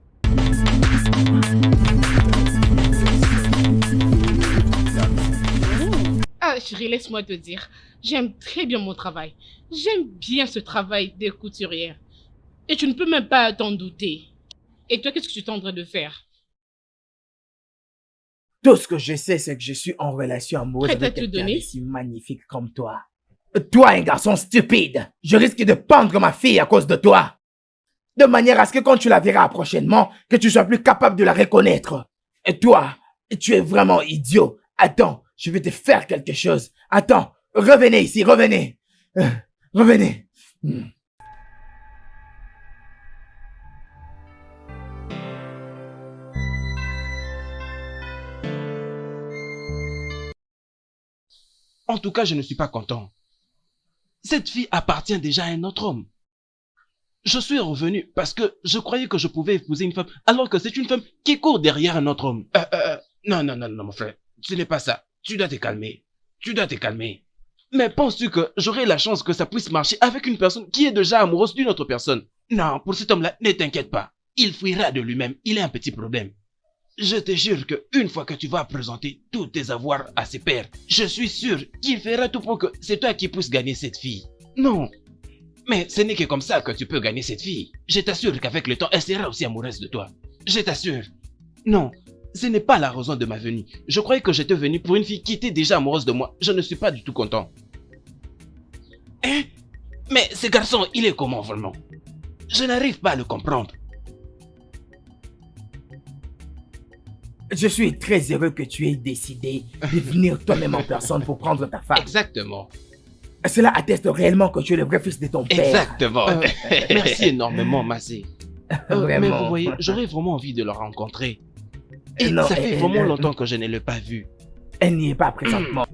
Ah, chérie, laisse-moi te dire. J'aime très bien mon travail. J'aime bien ce travail de couturière. Et tu ne peux même pas t'en douter. Et toi, qu'est-ce que tu es en train de faire? Tout ce que je sais, c'est que je suis en relation amoureuse Prête à avec te quelqu'un donner? de si magnifique comme toi. Toi, un garçon stupide. Je risque de pendre ma fille à cause de toi. De manière à ce que quand tu la verras prochainement, que tu sois plus capable de la reconnaître. Et toi, tu es vraiment idiot. Attends, je vais te faire quelque chose. Attends, revenez ici, revenez. Revenez. En tout cas, je ne suis pas content. Cette fille appartient déjà à un autre homme. Je suis revenu parce que je croyais que je pouvais épouser une femme alors que c'est une femme qui court derrière un autre homme. Non, mon frère. Ce n'est pas ça. Tu dois te calmer. Mais penses-tu que j'aurai la chance que ça puisse marcher avec une personne qui est déjà amoureuse d'une autre personne? Non, pour cet homme-là, ne t'inquiète pas. Il fuira de lui-même. Il a un petit problème. Je te jure que une fois que tu vas présenter tous tes avoirs à ses pères, je suis sûr qu'il fera tout pour que c'est toi qui puisses gagner cette fille. Non. Mais ce n'est que comme ça que tu peux gagner cette fille. Je t'assure qu'avec le temps, elle sera aussi amoureuse de toi. Je t'assure. Non, ce n'est pas la raison de ma venue. Je croyais que j'étais venu pour une fille qui était déjà amoureuse de moi. Je ne suis pas du tout content. Hein? Mais ce garçon, il est comment vraiment? Je n'arrive pas à le comprendre. Je suis très heureux que tu aies décidé de venir toi-même en personne pour prendre ta femme. Exactement. Cela atteste réellement que tu es le vrai fils de ton père. Exactement. Merci énormément, Massé. Mais Vraiment. vous voyez, j'aurais vraiment envie de le rencontrer. Et Non, ça fait elle- vraiment longtemps que je ne l'ai pas vue. Elle n'y est pas présentement.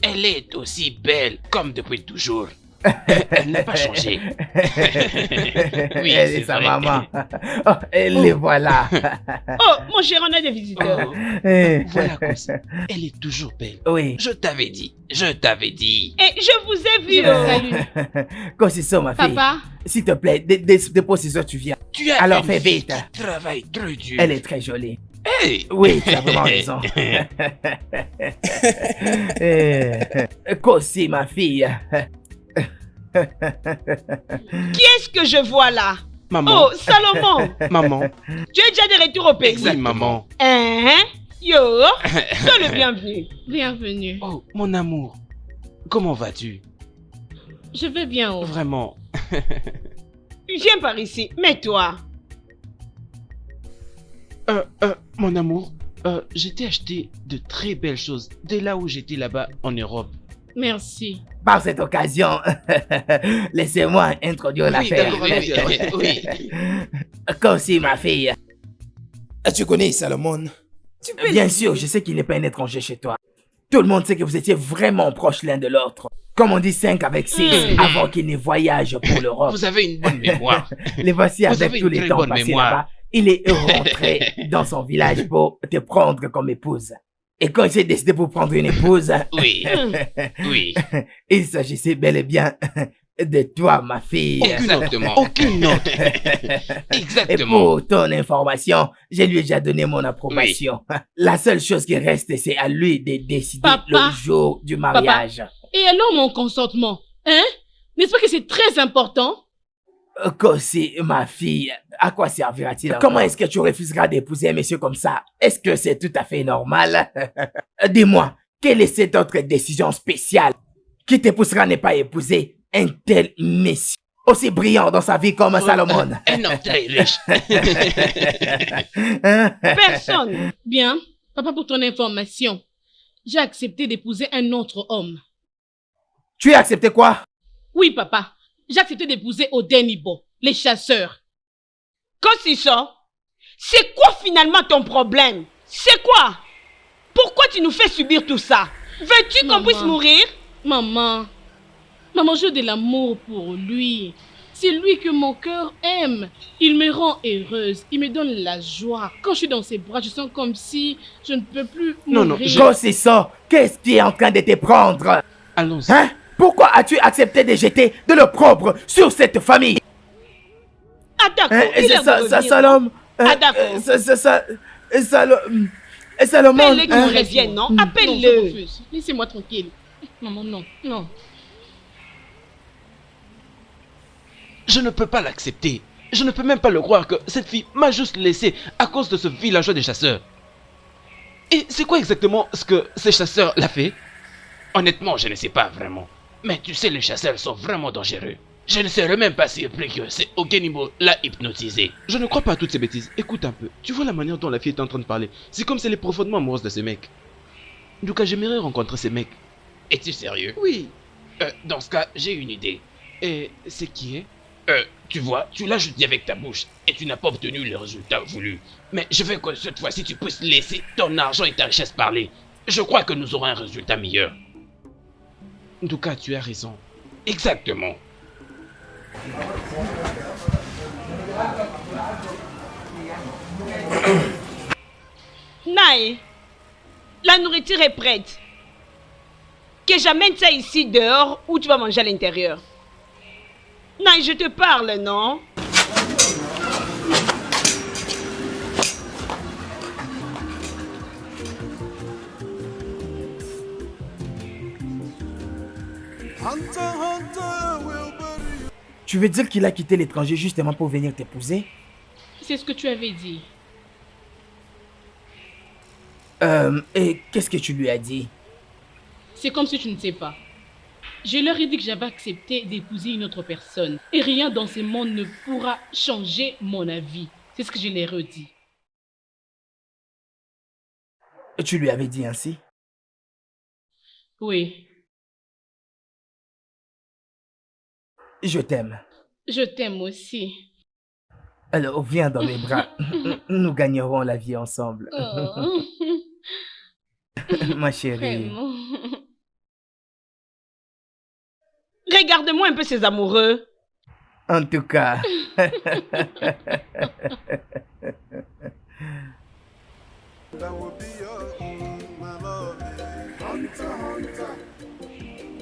Elle est aussi belle comme depuis toujours. Elle n'a pas changé. Oui, Elle c'est est sa vrai. maman. Oh, et les voilà. Oh, mon cher, on a des visiteurs. Eh, Voilà comme ça. Elle est toujours belle. Oui. Je t'avais dit. Je t'avais dit. Et je vous ai vu. Je vous salue. Quand c'est ça, ma fille. Papa, S'il te plaît, dépose ces heures, tu viens. Tu as Alors, une fais fille vite. qui travaille très dur. Elle est très jolie. Hey. Oui, tu as vraiment raison. Kossi, ma fille. Qui est-ce que je vois là? Maman. Oh, Salomon. Maman. Tu es déjà de retour au pays. Exact, maman. Hein? Yo, sois le bienvenu. bienvenue. Oh, mon amour. Comment vas-tu? Je vais bien. Oh. Vraiment. Viens par ici, mets-toi. Mon amour, je t'ai acheté de très belles choses dès là où j'étais là-bas en Europe. Merci. Par cette occasion, laissez-moi introduire l'affaire. d'accord, allez-y, oui. Kossi, ma fille. Tu connais Salomon? Bien sûr, je sais qu'il n'est pas un étranger chez toi. Tout le monde sait que vous étiez vraiment proches l'un de l'autre. Comme on dit 5 avec 6, avant qu'il ne voyage pour l'Europe. Vous avez une bonne mémoire. Les voici Vous avec avez tous une les très temps bonne passés mémoire. là-bas. Il est rentré dans son village pour te prendre comme épouse. Et quand j'ai décidé pour prendre une épouse, Oui. Oui. il s'agissait bel et bien de toi, ma fille. Exactement. Aucune autre. Et Exactement. pour ton information, je lui ai déjà donné mon approbation. La seule chose qui reste, c'est à lui de décider Papa. le jour du mariage. Et alors mon consentement? Hein? N'est-ce pas que c'est très important? Kossi, ma fille, à quoi servira-t-il? Comment est-ce que tu refuseras d'épouser un monsieur comme ça? Est-ce que c'est tout à fait normal? Dis-moi, quelle est cette autre décision spéciale qui te poussera à ne pas épouser un tel monsieur aussi brillant dans sa vie comme Salomon? Un homme très riche. Personne. Bien. Papa, pour ton information, j'ai accepté d'épouser un autre homme. Tu as accepté quoi? Oui, papa. J'ai accepté d'épouser Odenibo, les chasseurs. Quand c'est ça? C'est quoi finalement ton problème? C'est quoi? Pourquoi tu nous fais subir tout ça? Veux-tu qu'on Maman. puisse mourir? Maman, j'ai de l'amour pour lui. C'est lui que mon cœur aime. Il me rend heureuse. Il me donne la joie. Quand je suis dans ses bras, je sens comme si je ne peux plus Non, mourir. Kossi, ça, qu'est-ce qui est en train de te prendre? Allons-y. Hein? Pourquoi as-tu accepté de jeter de l'opprobre sur cette famille? Ah d'accord, Hein? il C'est est ça, de ça, revenir. Salom. Ah, d'accord. Salomon. Appelle-le qu'il hein? revienne, non? Non, je Appelle-le. refuse. Laissez-moi tranquille. Maman, non, non. Je ne peux pas l'accepter. Je ne peux même pas le croire que cette fille m'a juste laissé à cause de ce villageois des chasseurs. Et c'est quoi exactement ce que ces chasseurs l'a fait? Honnêtement, je ne sais pas vraiment. Mais tu sais, les chasseurs sont vraiment dangereux. Je ne serais même pas surpris que c'est Okenibo l'a hypnotisé. Je ne crois pas à toutes ces bêtises. Écoute un peu. Tu vois la manière dont la fille est en train de parler. C'est comme si elle est profondément amoureuse de ce mec. Du coup, j'aimerais rencontrer ces mecs. Es-tu sérieux? Oui. Dans ce cas, j'ai une idée. Et c'est qui est? Tu vois, tu l'as juste dit avec ta bouche et tu n'as pas obtenu le résultat voulu. Mais je veux que cette fois-ci tu puisses laisser ton argent et ta richesse parler. Je crois que nous aurons un résultat meilleur. En tout cas, tu as raison. Exactement. Naï, la nourriture est prête. Que j'amène ça ici dehors ou tu vas manger à l'intérieur. Naï, je te parle, non? Hunter, Hunter will bury you. Tu veux dire qu'il a quitté l'étranger justement pour venir t'épouser? C'est ce que tu avais dit. Et qu'est-ce que tu lui as dit? C'est comme si tu ne sais pas. Je leur ai dit que j'avais accepté d'épouser une autre personne. Et rien dans ce monde ne pourra changer mon avis. C'est ce que je leur ai redit. Tu lui avais dit ainsi? Oui. Je t'aime. Je t'aime aussi. Alors, viens dans mes bras. Nous gagnerons la vie ensemble. Oh. Ma chérie. Vraiment. Regarde-moi un peu ces amoureux. En tout cas. That would be your my love. Hunter, hunter.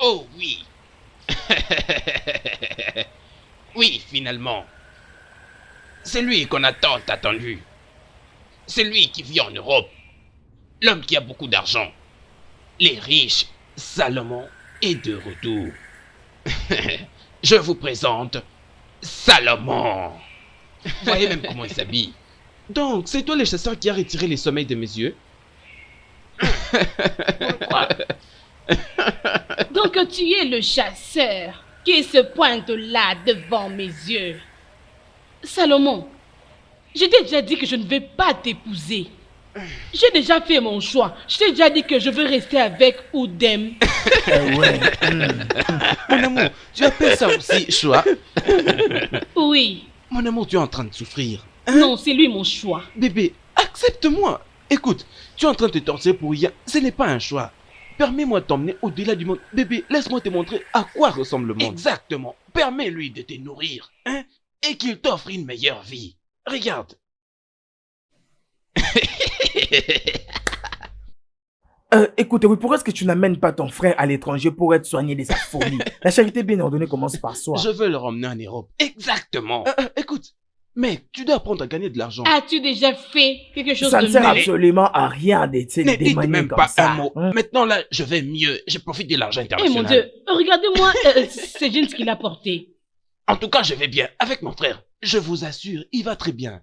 Oh oui. Oui, finalement. C'est lui qu'on a tant attendu. C'est lui qui vit en Europe. L'homme qui a beaucoup d'argent. Les riches, Salomon est de retour. Je vous présente Salomon. Voyez même comment il s'habille. Donc, c'est toi le chasseur qui a retiré les sommeils de mes yeux? Pourquoi? Donc tu es le chasseur qui se pointe là devant mes yeux. Salomon, je t'ai déjà dit que je ne vais pas t'épouser. J'ai déjà fait mon choix. Je t'ai déjà dit que je veux rester avec Oudem. Ouais. Mon amour, tu appelles ça aussi choix? Oui. Mon amour, tu es en train de souffrir. Non, c'est lui mon choix. Bébé, accepte-moi. Écoute, tu es en train de te torturer pour rien. Ce n'est pas un choix. Permets-moi de t'emmener au-delà du monde. Bébé, laisse-moi te montrer à quoi ressemble le monde. Exactement. Permets-lui de te nourrir, hein, et qu'il t'offre une meilleure vie. Regarde. Écoute, oui, pourquoi est-ce que tu n'amènes pas ton frère à l'étranger pour être soigné de sa folie? La charité bien ordonnée commence par soi. Je veux le ramener en Europe. Exactement. Écoute, mec, tu dois apprendre à gagner de l'argent. As-tu déjà fait quelque chose Ça ne de sert mieux? absolument à rien d'être Ne dites démoniaque même comme pas ça. un mot. Maintenant là, je vais mieux. Je profite de l'argent Eh international. mon Dieu, regardez-moi ces jeans qu'il a portés. En tout cas, je vais bien avec mon frère. Je vous assure, il va très bien.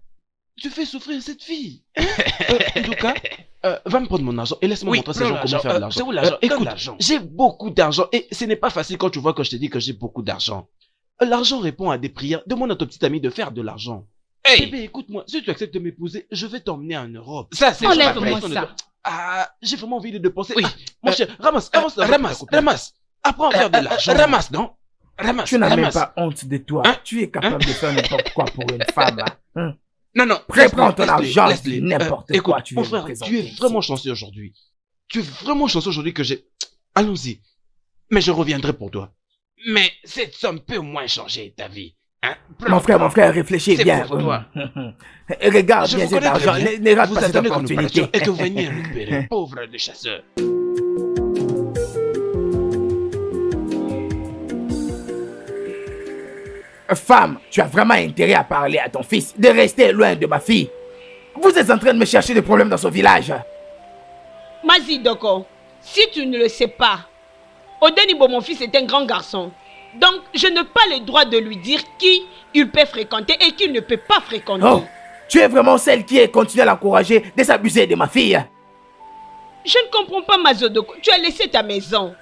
Tu fais souffrir cette fille. En tout cas, va me prendre mon argent et laisse-moi Oui, montrer ces prends gens comment l'argent. faire de l'argent. C'est où l'argent? Donne Écoute, l'argent. j'ai beaucoup d'argent et ce n'est pas facile quand tu vois que je te dis que j'ai beaucoup d'argent. L'argent répond à des prières. Demande à ton petit ami de faire de l'argent. Hey, Bébé, écoute-moi, si tu acceptes de m'épouser, je vais t'emmener en Europe. ça c'est Enlève-moi pas vrai. ça. Ah, j'ai vraiment envie de dépenser. Oui. Ah, mon cher, ramasse, Ramasse, ramasse. Apprends à faire de l'argent. Ramasse, non? Ramasse, Tu n'as même ramasse. pas honte de toi. Hein? Tu es capable de faire n'importe quoi pour une femme. Hein? Non, non. Prends ton laisse-le, argent, laisse-le. n'importe Écoute, quoi tu mon veux me frère, présenter tu es ici. vraiment chanceux aujourd'hui. Tu es vraiment chanceux aujourd'hui que j'ai... Allons-y. Mais je reviendrai pour toi. Mais cette somme peut au moins changer ta vie. Hein? Mon frère, réfléchis C'est bien. pour toi. Et regarde Je bien vous cet connais très argent. bien. Ne rate Vous pas cette attendez que nous opportunité. partions et que vous veniez récupérer. Pauvre de chasseur. Femme, tu as vraiment intérêt à parler à ton fils de rester loin de ma fille. Vous êtes en train de me chercher des problèmes dans son village. Mazi Doko, si tu ne le sais pas, Odenibo, mon fils, est un grand garçon. Donc, je n'ai pas le droit de lui dire qui il peut fréquenter et qui ne peut pas fréquenter. Oh, tu es vraiment celle qui continue à l'encourager de s'abuser de ma fille. Je ne comprends pas, Mazodoko. Tu as laissé ta maison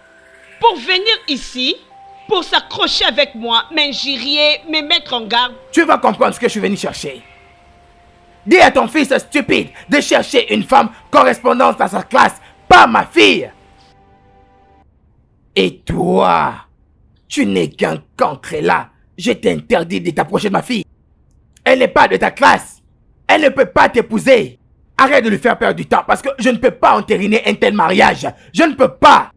pour venir ici, pour s'accrocher avec moi, m'injurier, me mettre en garde. Tu vas comprendre ce que je suis venu chercher. Dis à ton fils stupide de chercher une femme correspondante à sa classe, pas ma fille. Et toi, tu n'es qu'un cancre là. Je t'interdis de t'approcher de ma fille. Elle n'est pas de ta classe. Elle ne peut pas t'épouser. Arrête de lui faire perdre du temps parce que je ne peux pas entériner un tel mariage. Je ne peux pas.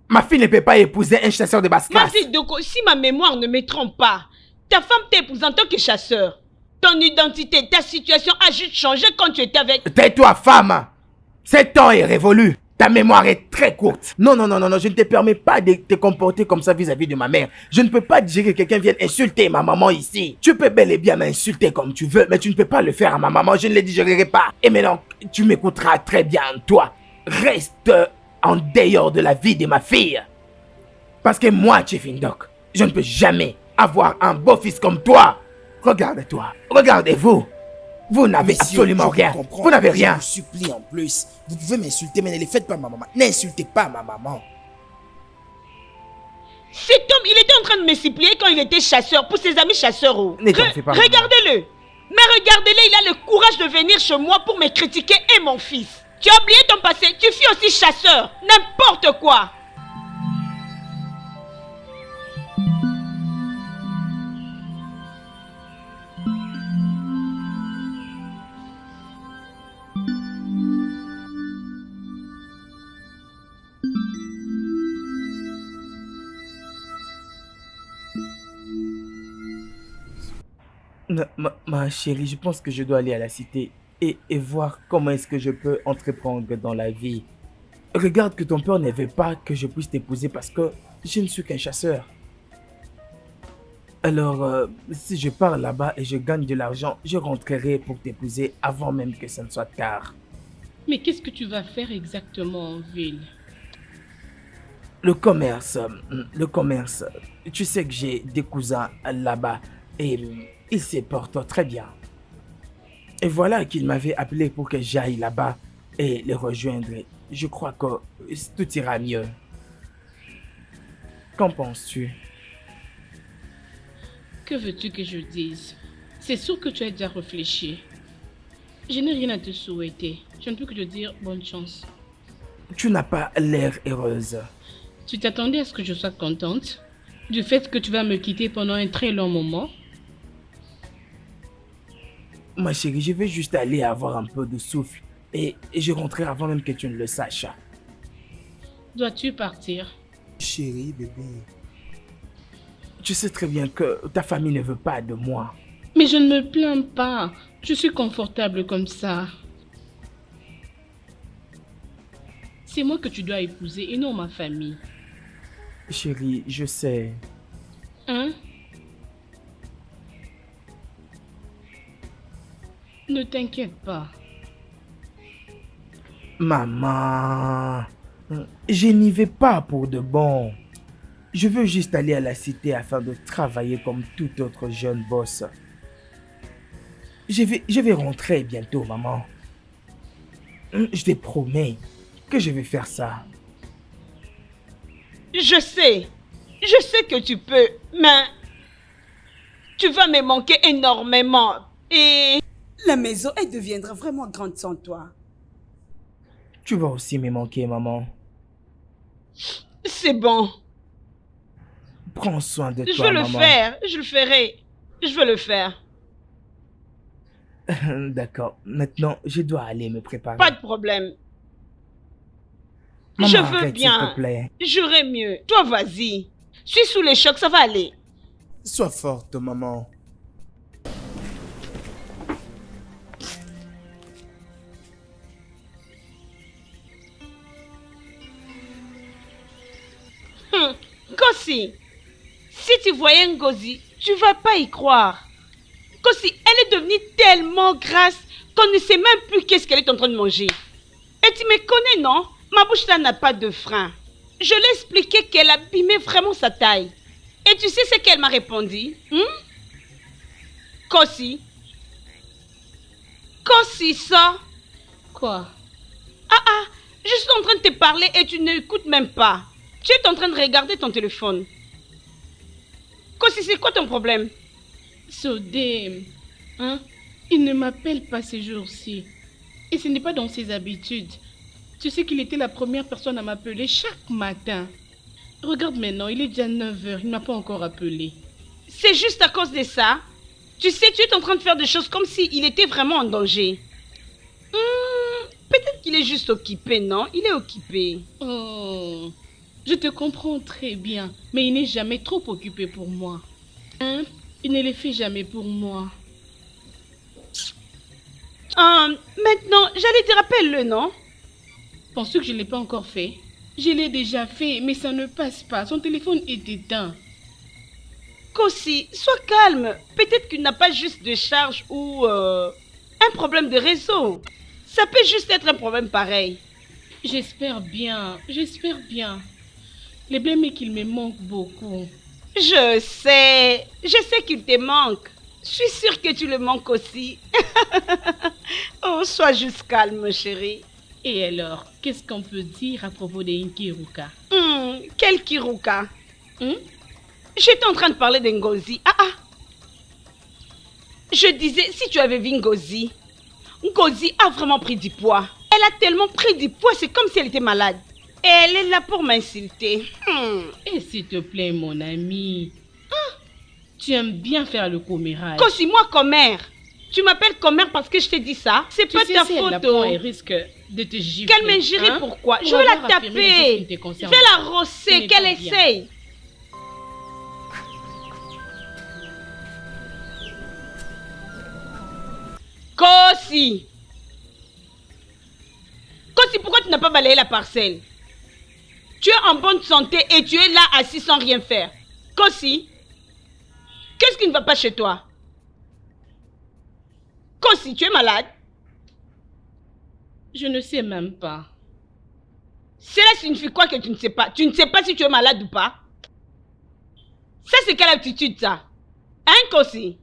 Ma fille ne peut pas épouser un chasseur de basse classe. Mazi Doko, si ma mémoire ne me trompe pas, ta femme t'épouse en tant que chasseur. Ton identité, ta situation a juste changé quand tu étais avec... Tais-toi, femme. Ce temps est révolu. Ta mémoire est très courte. Non, non, non, non, non, je ne te permets pas de te comporter comme ça vis-à-vis de ma mère. Je ne peux pas dire que quelqu'un vienne insulter ma maman ici. Tu peux bel et bien m'insulter comme tu veux, mais tu ne peux pas le faire à ma maman. Je ne le digérerai pas. Et maintenant, tu m'écouteras très bien, toi. Reste en dehors de la vie de ma fille. Parce que moi, Chefindok, je ne peux jamais avoir un beau-fils comme toi. Regarde-toi, regardez-vous. Vous n'avez absolument rien. Vous n'avez rien. Je vous supplie en plus. Vous pouvez m'insulter, mais ne les faites pas ma maman. N'insultez pas ma maman. Cet homme, il était en train de me supplier quand il était chasseur, pour ses amis chasseurs. Regardez-le. Mais regardez-le, il a le courage de venir chez moi pour me critiquer et mon fils. Tu as oublié ton passé, tu fus aussi chasseur. N'importe quoi. Ma chérie, je pense que je dois aller à la cité et voir comment est-ce que je peux entreprendre dans la vie. Regarde que ton père ne veut pas que je puisse t'épouser parce que je ne suis qu'un chasseur. Alors, si je pars là-bas et je gagne de l'argent, je rentrerai pour t'épouser avant même que ça ne soit tard. Mais qu'est-ce que tu vas faire exactement en ville? Le commerce. Tu sais que j'ai des cousins là-bas et ils se portent très bien. Et voilà qu'ils m'avaient appelé pour que j'aille là-bas et les rejoindre. Je crois que tout ira mieux. Qu'en penses-tu? Que veux-tu que je dise? C'est sûr que tu as déjà réfléchi. Je n'ai rien à te souhaiter. Je ne peux que te dire bonne chance. Tu n'as pas l'air heureuse. Tu t'attendais à ce que je sois contente du fait que tu vas me quitter pendant un très long moment? Ma chérie, je vais juste aller avoir un peu de souffle et je rentrerai avant même que tu ne le saches. Dois-tu partir? Chérie, bébé. Tu sais très bien que ta famille ne veut pas de moi. Mais je ne me plains pas. Je suis confortable comme ça. C'est moi que tu dois épouser et non ma famille. Chérie, je sais. Hein? Ne t'inquiète pas. Maman, je n'y vais pas pour de bon. Je veux juste aller à la cité afin de travailler comme tout autre jeune boss. Je vais rentrer bientôt, maman. Je te promets que je vais faire ça. Je sais que tu peux, mais tu vas me manquer énormément et... La maison, elle deviendra vraiment grande sans toi. Tu vas aussi me manquer, maman. C'est bon. Prends soin de Je toi, veux maman. le faire, je le ferai. Je veux le faire. D'accord. Maintenant, je dois aller me préparer. Pas de problème. Maman, Je veux arrête, bien. s'il te plaît. J'aurai mieux. Toi, vas-y. Suis sous les chocs, ça va aller. Sois forte, maman. Kossi, si tu voyais Ngozi, tu vas pas y croire. Kossi, elle est devenue tellement grasse qu'on ne sait même plus qu'est-ce qu'elle est en train de manger. Et tu me connais, non? Ma bouche là n'a pas de frein. Je lui ai expliqué qu'elle abîmait vraiment sa taille. Et tu sais ce qu'elle m'a répondu? Kossi? Kossi, ça? Quoi? Je suis en train de te parler et tu n'écoutes même pas. Tu es en train de regarder ton téléphone. Kossi, c'est quoi ton problème? Sodem, hein? Il ne m'appelle pas ces jours-ci. Et ce n'est pas dans ses habitudes. Tu sais qu'il était la première personne à m'appeler chaque matin. Regarde maintenant, il est déjà 9 h, il ne m'a pas encore appelé. C'est juste à cause de ça. Tu sais, tu es en train de faire des choses comme s'il était vraiment en danger. Peut-être qu'il est juste occupé, non? Il est occupé. Oh, je te comprends très bien, mais il n'est jamais trop occupé pour moi. Hein? Il ne le fait jamais pour moi. Maintenant, j'allais te rappeler le nom. Penses-tu que je ne l'ai pas encore fait? Je l'ai déjà fait, mais ça ne passe pas. Son téléphone est éteint. Kossi, sois calme. Peut-être qu'il n'a pas juste de charge ou un problème de réseau. Ça peut juste être un problème pareil. J'espère bien, j'espère bien. Le problème est qu'il me manque beaucoup. Je sais qu'il te manque. Je suis sûre que tu le manques aussi. Oh, sois juste calme, chérie. Et alors, qu'est-ce qu'on peut dire à propos de Nkiruka? Quel Kiruka? J'étais en train de parler de Ngozi. Je disais, si tu avais vu Ngozi, Ngozi a vraiment pris du poids. Elle a tellement pris du poids, c'est comme si elle était malade. Et elle est là pour m'insulter. Et s'il te plaît, mon ami. Tu aimes bien faire le commérage. Kossi, moi, commère. Tu m'appelles commère parce que je t'ai dit ça. C'est pas ta faute. Elle risque de te gifler. Qu'elle m'injurie, pourquoi? Je vais la taper. Je vais la rosser, qu'elle essaye. Kossi! Kossi, pourquoi tu n'as pas balayé la parcelle? Tu es en bonne santé et tu es là assis sans rien faire. Kossi, qu'est-ce qui ne va pas chez toi? Kossi, tu es malade? Je ne sais même pas. Cela signifie quoi que tu ne sais pas? Tu ne sais pas si tu es malade ou pas? Ça, c'est quelle attitude, ça? Hein, Kossi?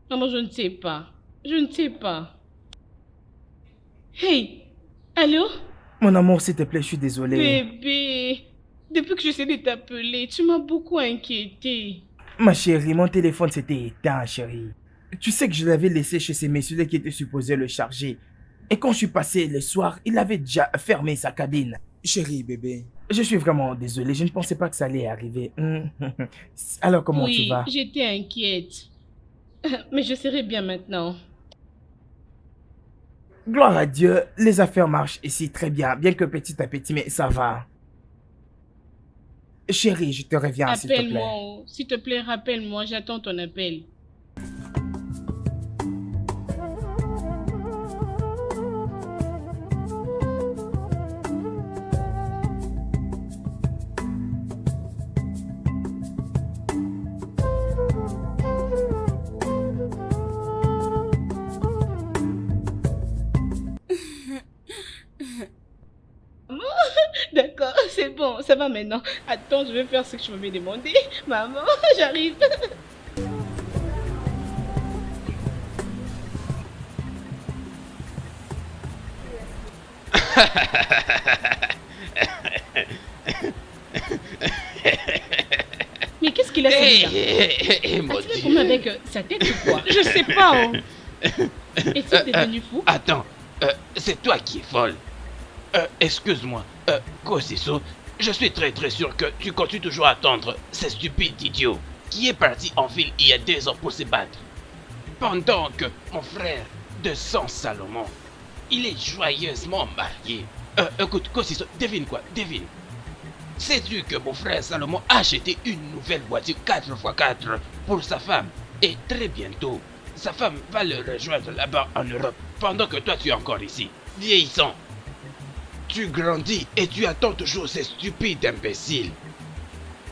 Maman, je ne sais pas. Je ne sais pas. Hey! Allô? Mon amour, s'il te plaît, je suis désolé. Bébé! Depuis que j'essaie de t'appeler, tu m'as beaucoup inquiété. Ma chérie, mon téléphone s'était éteint, chérie. Tu sais que je l'avais laissé chez ces messieurs qui étaient supposés le charger. Et quand je suis passé le soir, il avait déjà fermé sa cabine. Chérie, bébé. Je suis vraiment désolé, je ne pensais pas que ça allait arriver. Alors, comment tu vas? Oui, j'étais inquiète. Mais je serai bien maintenant. Gloire à Dieu, les affaires marchent ici très bien, bien que petit à petit, mais ça va. Chérie, je te reviens, s'il te plaît. Appelle-moi, s'il te plaît, rappelle-moi, j'attends ton appel. D'accord, c'est bon, ça va maintenant. Attends, je vais faire ce que tu m'avais demandé. Maman, j'arrive. Mais qu'est-ce qu'il a fait là? As-tu fait avec sa tête ou quoi? Je sais pas. Est-il devenu fou? Attends, c'est toi qui es folle. Excuse-moi, Kosiso, je suis très sûr que tu continues toujours à attendre ce stupide idiot qui est parti en ville il y a 2 ans pour se battre. Pendant que mon frère de sang Salomon, il est joyeusement marié. Écoute, Kosiso, devine quoi, devine. Sais-tu que mon frère Salomon a acheté une nouvelle voiture 4x4 pour sa femme? Et très bientôt, sa femme va le rejoindre là-bas en Europe pendant que toi tu es encore ici, vieillissant. Tu grandis et tu attends toujours ces stupides imbéciles.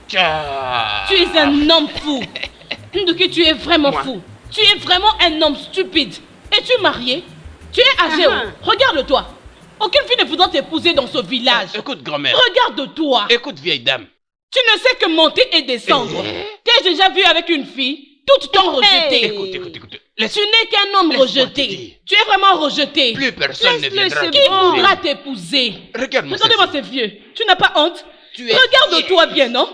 Tu es un homme fou. Nduki, tu es vraiment fou. Tu es vraiment un homme stupide. Es-tu marié? Tu es âgé. Regarde-toi. Aucune fille ne voudra t'épouser dans ce village. Écoute, grand-mère. Regarde-toi. Écoute, vieille dame. Tu ne sais que monter et descendre. T'es déjà vu avec une fille? Toutes t'ont rejeté. Écoute. Tu n'es qu'un homme rejeté. Tu es vraiment rejeté. Plus personne ne viendra Qui voudra t'épouser? Regarde-moi ces vieux. Tu n'as pas honte? Tu es Regarde-toi bien, non?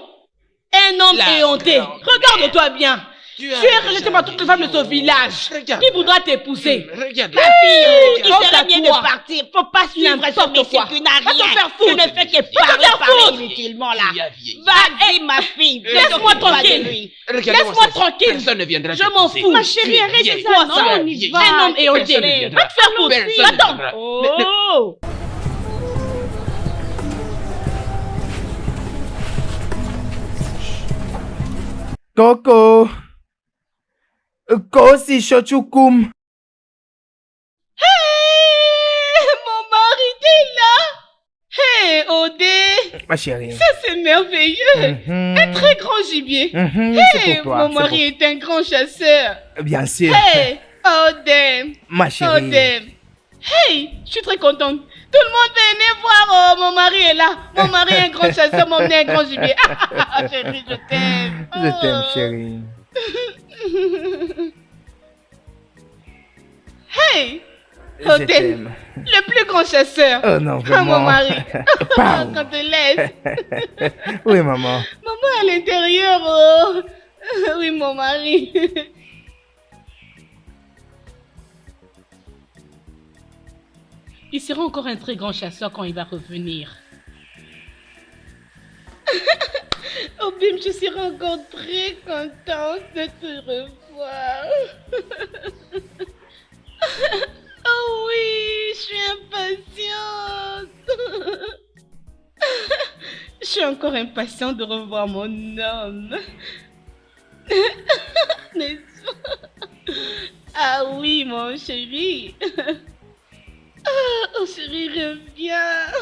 Un homme éhonté. Regarde-toi bien. Tu es rejeté par toutes les femmes de ce village. Qui voudra t'épouser? Regarde. Ma fille, il serait bien de partir. Faut pas suivre ce monsieur qui n'a rien. Tu ne fais que parler inutilement là. Vas-y, ma fille. Laisse-moi tranquille. Laisse-moi tranquille. Personne ne viendra Je m'en fous. Ma chérie, arrête ça. Non, on y va. Un homme éhonté. Va te faire foutre. Attends. Oh. Coco. Kosi Shochukum. Hey, mon mari est là. Hé, Odé! Ma chérie. Ça, c'est merveilleux! Un très grand gibier! C'est Hey, pour toi. mon mari est un grand chasseur! Bien sûr. Hey! Odé! Ma chérie. Odé! Hey! Je suis très contente! Tout le monde venez voir! Oh, mon mari est là! Mon mari est un grand chasseur, mon mari est un grand gibier! Chérie, je t'aime! Je t'aime, chérie. Hey! Je Odé! t'aime. Le plus grand chasseur! Oh non, Ah, vraiment. mon mari! Pardon. Quand te laisse! Oui, maman. Maman à l'intérieur, oh! Oui, mon mari! Il sera encore un très grand chasseur quand il va revenir. Oh Bim, je serai encore très contente de te revoir. Oh oui, je suis impatiente. Je suis encore impatiente de revoir mon homme. N'est-ce pas? Ah oui, mon chéri. Oh chéri, reviens.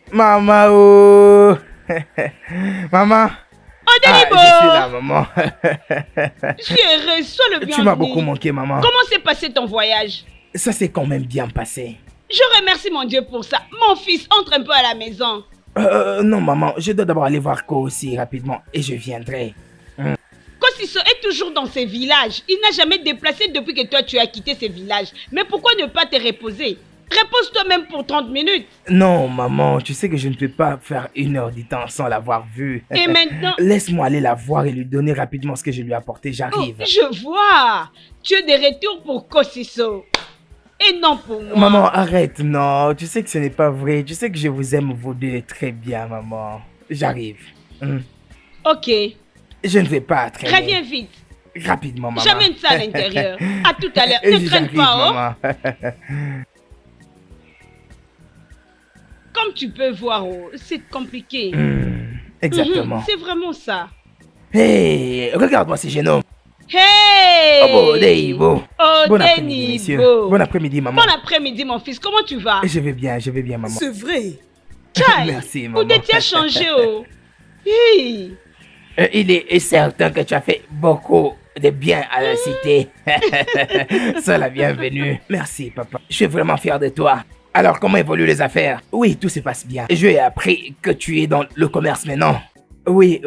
Maman, oh. Maman. Oh, Denibo! Je suis là, maman. Je suis heureuse, sois le bienvenu. Tu m'as beaucoup manqué, maman. Comment s'est passé ton voyage? Ça s'est quand même bien passé. Je remercie mon Dieu pour ça. Mon fils, entre un peu à la maison. Non, maman, je dois d'abord aller voir Ko aussi rapidement et je viendrai. Kosiso est toujours dans ses villages. Il n'a jamais déplacé depuis que toi tu as quitté ces villages. Mais pourquoi ne pas te reposer? Repose-toi même pour 30 minutes. Non, maman, tu sais que je ne peux pas faire 1 heure du temps sans l'avoir vue. Et maintenant... Laisse-moi aller la voir et lui donner rapidement ce que je lui ai apporté, j'arrive. Oh, je vois. Tu es de retour pour Kosiso. Et non pour moi. Maman, arrête, non, tu sais que ce n'est pas vrai. Tu sais que je vous aime vous deux très bien, maman. J'arrive. Ok. Je ne vais pas traîner. Reviens vite. Rapidement, maman. J'amène ça à l'intérieur. À tout à l'heure. Ne traîne pas, oh. Comme tu peux voir, oh, c'est compliqué. Exactement. C'est vraiment ça. Hey, regarde-moi ces jeunes hommes. Hey! Oh, Deibo. Oh, Bon après-midi, messieurs. Bon après-midi, maman. Bon après-midi, mon fils. Comment tu vas? Je vais bien, maman. C'est vrai. Tchai! Merci, maman. Où tu as changé, oh? Hey! Il est certain que tu as fait beaucoup de bien à la cité. Sois la bienvenue. Merci, papa. Je suis vraiment fier de toi. Alors, comment évoluent les affaires? Oui, tout se passe bien. Je ai appris que tu es dans le commerce maintenant. Oui,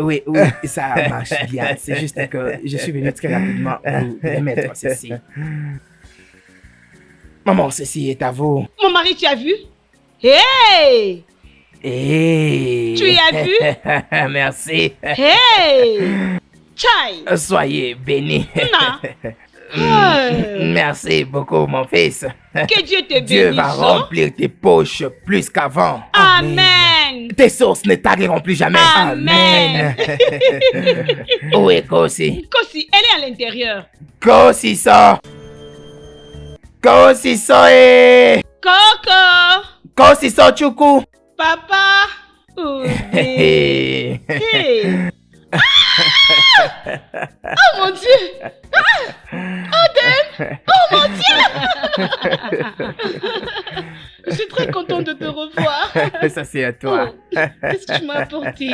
ça marche bien. C'est juste que je suis venu très rapidement vous remettre ceci. Maman, ceci est à vous. Mon mari, tu as vu? Hey! Hey! Tu y as vu? Merci. Hey! Chai! Soyez bénis. Non. Merci beaucoup, mon fils. Que Dieu te bénisse. Dieu va remplir tes poches plus qu'avant. Amen. Tes sources ne tariront plus jamais. Amen. Où est Kosi? Kosi, elle est à l'intérieur. Kosi sort. Kosi sort. Coco. Kosi sort, Choukou. Papa. Oh, hey. Oh mon Dieu. Odin. Oh mon Dieu. Je suis très contente de te revoir. Ça c'est à toi. Oh, qu'est-ce que tu m'as apporté?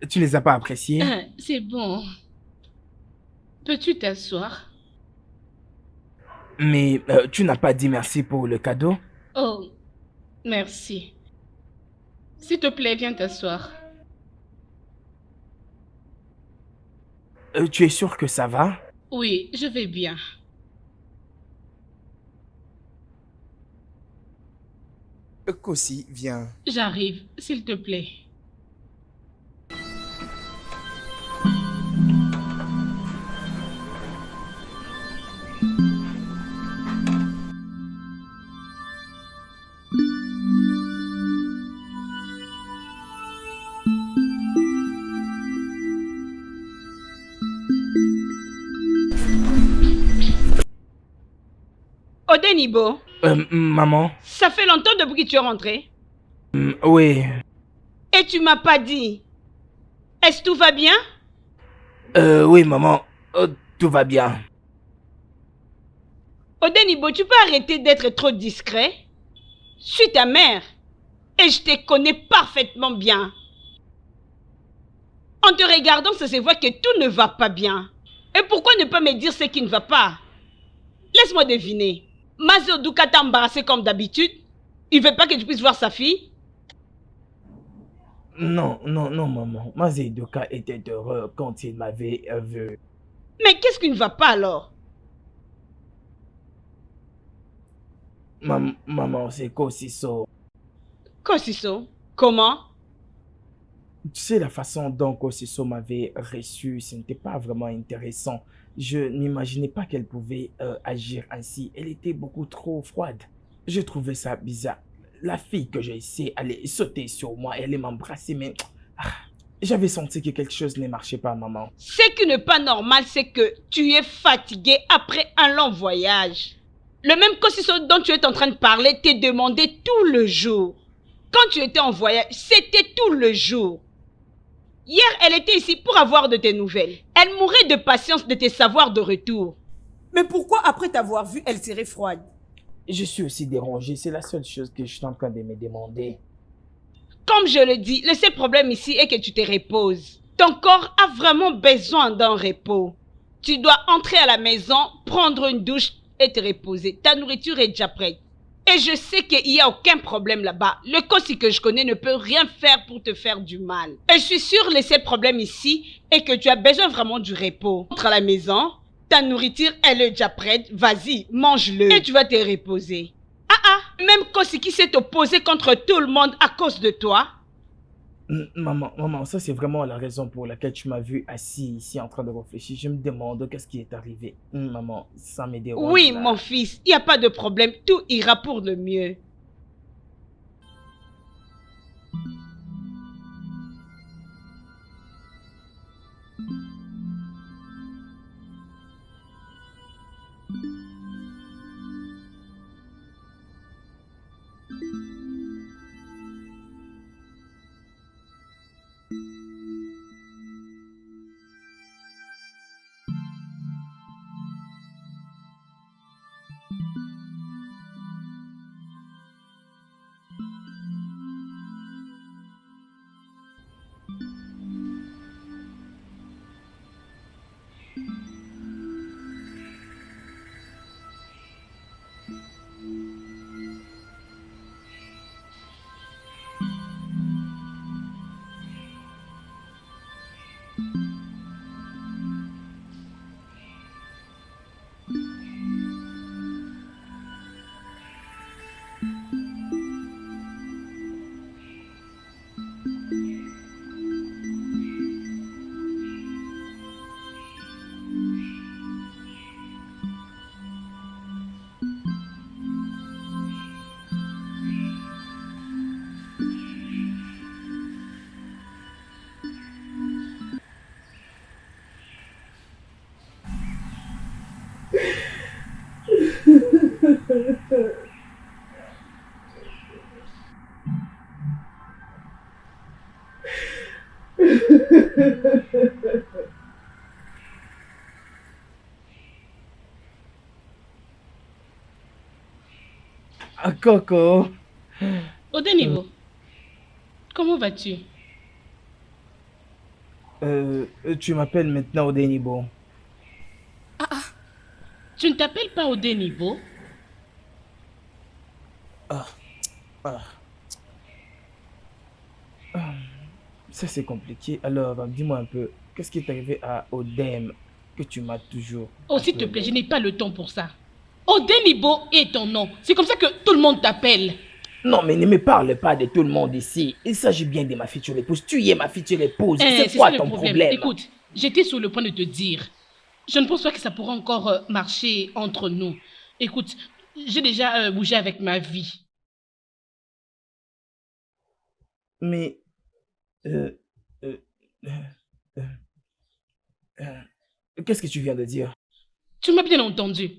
Tu ne les as pas appréciés? C'est bon. Peux-tu t'asseoir? Mais tu n'as pas dit merci pour le cadeau? Oh, merci. S'il te plaît, viens t'asseoir. Tu es sûr que ça va? Oui, je vais bien. Kosi, viens. J'arrive, s'il te plaît. Odenibo, Maman? ça fait longtemps depuis que tu es rentré. Oui. Et tu m'as pas dit. Est-ce que tout va bien? Oui, maman. Tout va bien. Odenibo, tu peux arrêter d'être trop discret? Je suis ta mère. Et je te connais parfaitement bien. En te regardant, ça se voit que tout ne va pas bien. Et pourquoi ne pas me dire ce qui ne va pas? Laisse-moi deviner. Mazo Duka t'a embarrassé comme d'habitude? Il veut pas que tu puisses voir sa fille? Non, maman. Mazedoka était heureux quand il m'avait vu. Mais qu'est-ce qui ne va pas alors? Maman, c'est Kosiso. Kosiso, comment? Tu sais, la façon dont Kosiso m'avait reçu, ce n'était pas vraiment intéressant. Je n'imaginais pas qu'elle pouvait agir ainsi. Elle était beaucoup trop froide. Je trouvais ça bizarre. La fille que j'ai essayé allait sauter sur moi, elle allait m'embrasser, mais j'avais senti que quelque chose ne marchait pas, maman. Ce qui n'est pas normal, c'est que tu es fatigué après un long voyage. Le même Kosiso dont tu es en train de parler t'est demandé tout le jour. Quand tu étais en voyage, c'était tout le jour. Hier, elle était ici pour avoir de tes nouvelles. Elle mourait de patience de te savoir de retour. Mais pourquoi après t'avoir vu, elle serait froide? Je suis aussi dérangé, c'est la seule chose que je suis en train de me demander. Comme je le dis, le seul problème ici est que tu te reposes. Ton corps a vraiment besoin d'un repos. Tu dois entrer à la maison, prendre une douche et te reposer. Ta nourriture est déjà prête. Et je sais qu'il n'y a aucun problème là-bas. Le Kosi que je connais ne peut rien faire pour te faire du mal. Et je suis sûre que le seul problème ici est que tu as besoin vraiment du repos. Entre à la maison, ta nourriture elle est déjà prête. Vas-y, mange-le et tu vas te reposer. Même Kosi qui s'est opposé contre tout le monde à cause de toi. Maman, ça c'est vraiment la raison pour laquelle tu m'as vu assis ici en train de réfléchir. Je me demande qu'est-ce qui est arrivé. Maman, ça me dérange. Oui, là. mon fils, il n'y a pas de problème. Tout ira pour le mieux. Coco. Odenibo, comment vas-tu? Tu m'appelles maintenant Odenibo. Tu ne t'appelles pas Odenibo? Ça c'est compliqué. Alors, dis-moi un peu, qu'est-ce qui est arrivé à Odem que tu m'as toujours... Oh, s'il te plaît, je n'ai pas le temps pour ça. Odenibo est ton nom. C'est comme ça que tout le monde t'appelle. Non, mais ne me parle pas de tout le monde ici. Il s'agit bien de ma future épouse. Tu es ma future épouse. C'est quoi ça, ton le problème? Écoute, j'étais sur le point de te dire. Je ne pense pas que ça pourra encore marcher entre nous. Écoute, j'ai déjà bougé avec ma vie. Mais... qu'est-ce que tu viens de dire? Tu m'as bien entendu.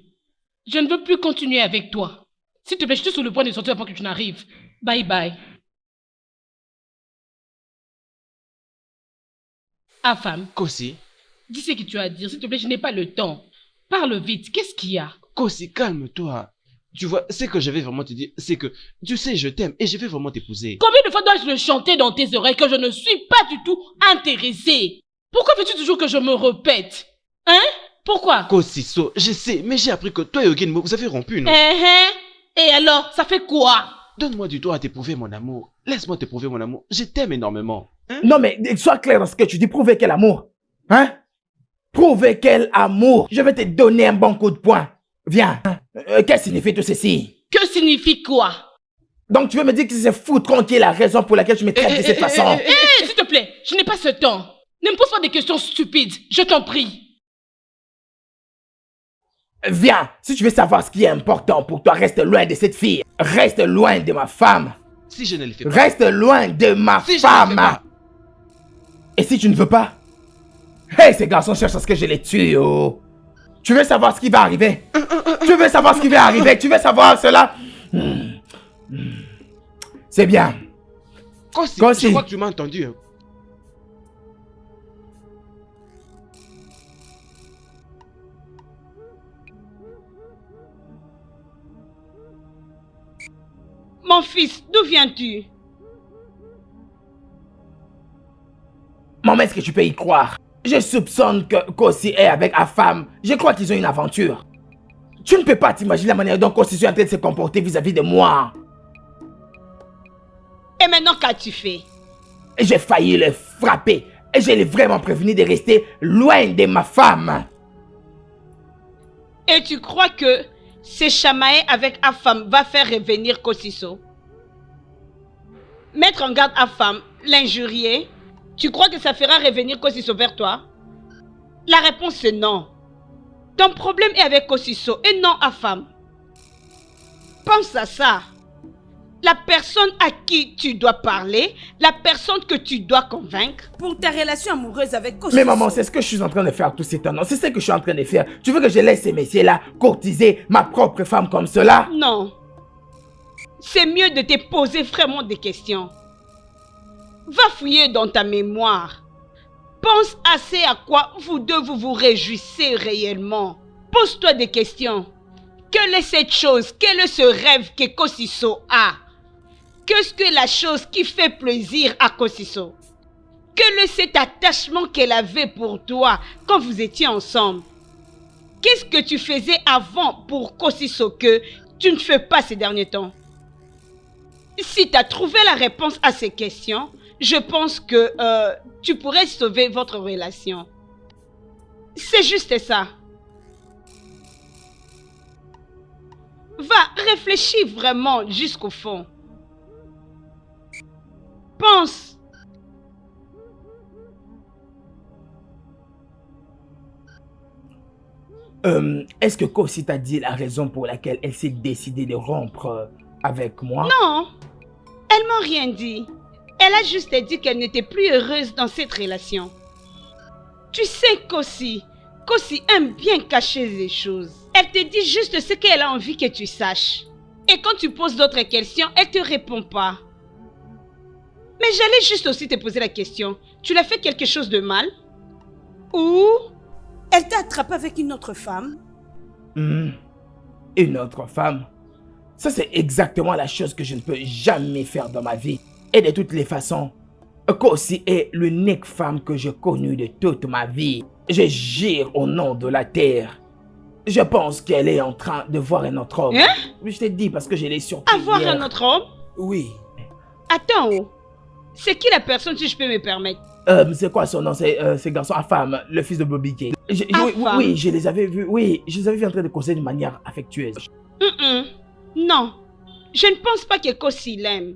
Je ne veux plus continuer avec toi. S'il te plaît, je suis sur le point de sortir avant que tu n'arrives. Bye bye. Ah, femme. Kosi. Dis ce que tu as à dire. S'il te plaît, je n'ai pas le temps. Parle vite. Qu'est-ce qu'il y a? Kosi, calme-toi. Tu vois, ce que je vais vraiment te dire, c'est que, tu sais, je t'aime et je vais vraiment t'épouser. Combien de fois dois-je le chanter dans tes oreilles que je ne suis pas du tout intéressée? Pourquoi veux-tu toujours que je me répète? Hein? Pourquoi? Kosiso, je sais, mais j'ai appris que toi et Ogenmo, vous avez rompu, non? Et alors, ça fait quoi? Donne-moi du temps à t'éprouver mon amour. Laisse-moi t'éprouver mon amour. Je t'aime énormément. Hein? Non mais, sois clair dans ce que tu dis. Prouver quel amour. Hein? Prouver quel amour. Je vais te donner un bon coup de poing. Viens. Qu'est-ce que signifie tout ceci? Que signifie quoi? Donc tu veux me dire que c'est Foutron qui est la raison pour laquelle tu me traites de cette façon? S'il te plaît, je n'ai pas ce temps. Ne me pose pas des questions stupides, je t'en prie. Viens, si tu veux savoir ce qui est important pour toi, reste loin de cette fille. Reste loin de ma femme. Si je ne le fais pas. Reste loin de ma Si femme. Et si tu ne veux pas? Hey, ces garçons cherchent à ce que je les tue, oh. Tu veux savoir ce qui va arriver? Tu veux savoir ce qui va arriver? Tu veux savoir cela? C'est bien. Kosi, Kosi. je crois que tu m'as entendu. Hein. Mon fils, d'où viens-tu? Maman, est-ce que tu peux y croire? Je soupçonne que Kosi est avec sa femme. Je crois qu'ils ont une aventure. Tu ne peux pas t'imaginer la manière dont Kosi est en train de se comporter vis-à-vis de moi. Et maintenant, qu'as-tu fait? J'ai failli le frapper. Et je l'ai vraiment prévenu de rester loin de ma femme. Et tu crois que se chamailler avec sa femme va faire revenir Kosiso? Mettre en garde sa femme, l'injurier, tu crois que ça fera revenir Kosiso vers toi? La réponse est non. Ton problème est avec Kosiso et non sa femme. Pense à ça. La personne à qui tu dois parler, la personne que tu dois convaincre. Pour ta relation amoureuse avec Kosiso. Mais maman, c'est ce que je suis en train de faire tout ces temps. C'est ce que je suis en train de faire. Tu veux que je laisse ces messieurs-là courtiser ma propre femme comme cela? Non. C'est mieux de te poser vraiment des questions. Va fouiller dans ta mémoire. Pense assez à quoi vous deux vous réjouissez réellement. Pose-toi des questions. Quelle est cette chose? Quel est ce rêve que Kosiso a? Qu'est-ce que la chose qui fait plaisir à Kosiso? Quel est cet attachement qu'elle avait pour toi quand vous étiez ensemble? Qu'est-ce que tu faisais avant pour Kosiso que tu ne fais pas ces derniers temps? Si tu as trouvé la réponse à ces questions, je pense que tu pourrais sauver votre relation. C'est juste ça. Va, réfléchis vraiment jusqu'au fond. Pense. Est-ce que Kosi t'a dit la raison pour laquelle elle s'est décidée de rompre avec moi? Non, elle m'a rien dit. Elle a juste dit qu'elle n'était plus heureuse dans cette relation. Tu sais, Kosi aime bien cacher les choses. Elle te dit juste ce qu'elle a envie que tu saches. Et quand tu poses d'autres questions, elle te répond pas. Mais j'allais juste aussi te poser la question. Tu l'as fait quelque chose de mal? Ou... Elle t'a attrapé avec une autre femme? Une autre femme? Ça, c'est exactement la chose que je ne peux jamais faire dans ma vie. Et de toutes les façons, Kosi est l'unique femme que j'ai connue de toute ma vie. Je jure au nom de la terre. Je pense qu'elle est en train de voir un autre homme. Hein? Je t'ai dit parce que je l'ai surpris Avoir hier. un autre homme? Oui. Attends, oh. C'est qui la personne, si je peux me permettre? C'est quoi son nom? C'est garçon à femme, le fils de Bobby Gay. Oui, je les avais vus. Oui, je les avais vus en train de causer de manière affectueuse. Non, je ne pense pas que Kosi l'aime.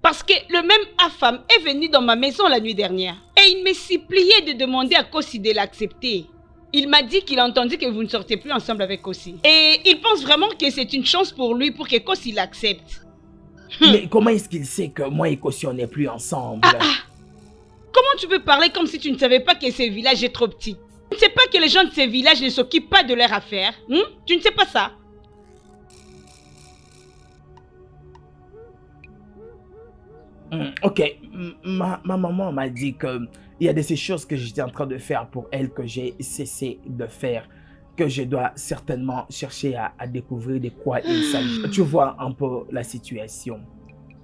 Parce que le même Afam est venu dans ma maison la nuit dernière. Et il me suppliait de demander à Kosi de l'accepter. Il m'a dit qu'il a entendu que vous ne sortez plus ensemble avec Kosi. Et il pense vraiment que c'est une chance pour lui pour que Kosi l'accepte. Mais comment est-ce qu'il sait que moi et Kosi on n'est plus ensemble? Comment tu peux parler comme si tu ne savais pas que ce village est trop petit? Tu ne sais pas que les gens de ce village ne s'occupent pas de leurs affaires? Tu ne sais pas ça? Ok, ma maman m'a dit que il y a de ces choses que j'étais en train de faire pour elle que j'ai cessé de faire, que je dois certainement chercher à découvrir de quoi il s'agit. Tu vois un peu la situation.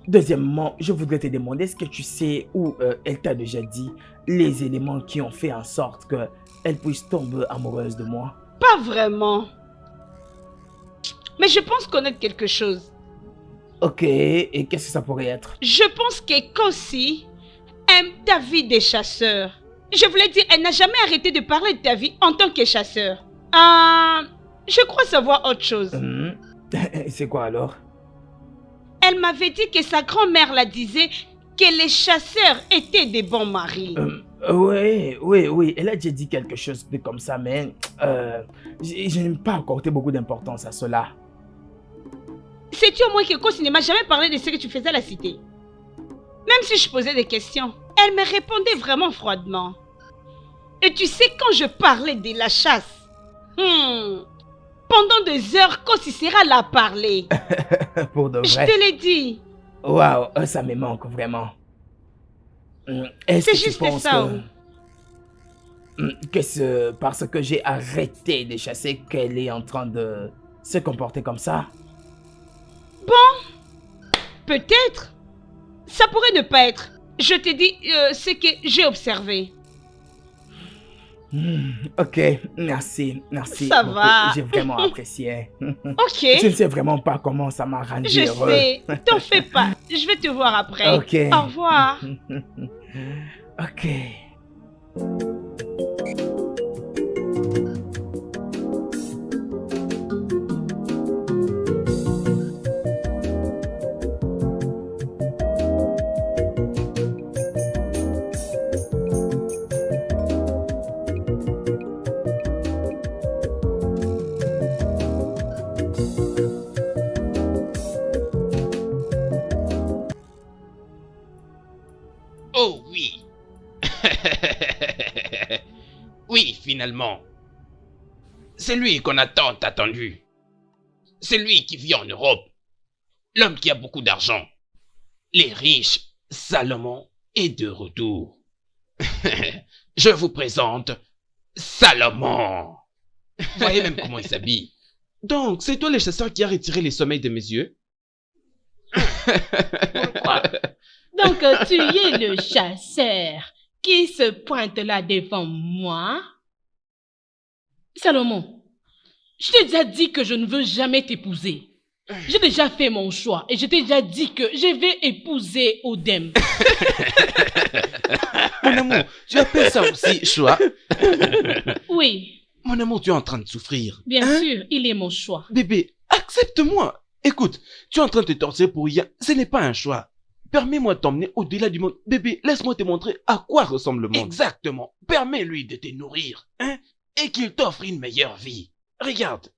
Deuxièmement, je voudrais te demander, est-ce que tu sais ou elle t'a déjà dit les éléments qui ont fait en sorte qu'elle puisse tomber amoureuse de moi? Pas vraiment. Mais je pense connaître quelque chose. Ok, et qu'est-ce que ça pourrait être? Je pense que Kossi aime ta vie des chasseurs. Je voulais dire, elle n'a jamais arrêté de parler de ta vie en tant que chasseur. Je crois savoir autre chose. C'est quoi alors? Elle m'avait dit que sa grand-mère la disait que les chasseurs étaient des bons maris. Oui, elle a déjà dit quelque chose de comme ça, mais je n'aime pas accorder beaucoup d'importance à cela. Sais-tu au moins que Kossi ne m'a jamais parlé de ce que tu faisais à la cité? Même si je posais des questions, elle me répondait vraiment froidement. Et tu sais, quand je parlais de la chasse, pendant des heures, Kossi sera là à parler. Pour de vrai. Je te l'ai dit. Waouh, ça me manque vraiment. C'est juste ça. Que c'est parce que j'ai arrêté de chasser qu'elle est en train de se comporter comme ça? Bon, peut-être. Ça pourrait ne pas être. Je te dis ce que j'ai observé. Ok, merci. Ça beaucoup. va. J'ai vraiment apprécié. Ok. Je ne sais vraiment pas comment ça m'a rendu Je heureux. sais. T'en fais pas. Je vais te voir après. Ok. Au revoir. Ok. Oh oui. Oui, finalement. C'est lui qu'on a tant attendu. C'est lui qui vit en Europe. L'homme qui a beaucoup d'argent. Les riches, Salomon est de retour. Je vous présente Salomon. Voyez même comment il s'habille. Donc, c'est toi le chasseur qui a retiré les sommeils de mes yeux? Pourquoi? Donc, tu es le chasseur qui se pointe là devant moi? Salomon, je t'ai déjà dit que je ne veux jamais t'épouser. J'ai déjà fait mon choix et je t'ai déjà dit que je vais épouser Odem. Mon amour, tu appelles ça aussi choix? Oui, Mon amour, tu es en train de souffrir. bien Hein? sûr, il est mon choix. Bébé, accepte-moi. Écoute, tu es en train de te torturer pour rien. Ce n'est pas un choix. Permets-moi de t'emmener au-delà du monde. Bébé, laisse-moi te montrer à quoi ressemble le monde. Exactement. Permets-lui de te nourrir, hein, et qu'il t'offre une meilleure vie. Regarde.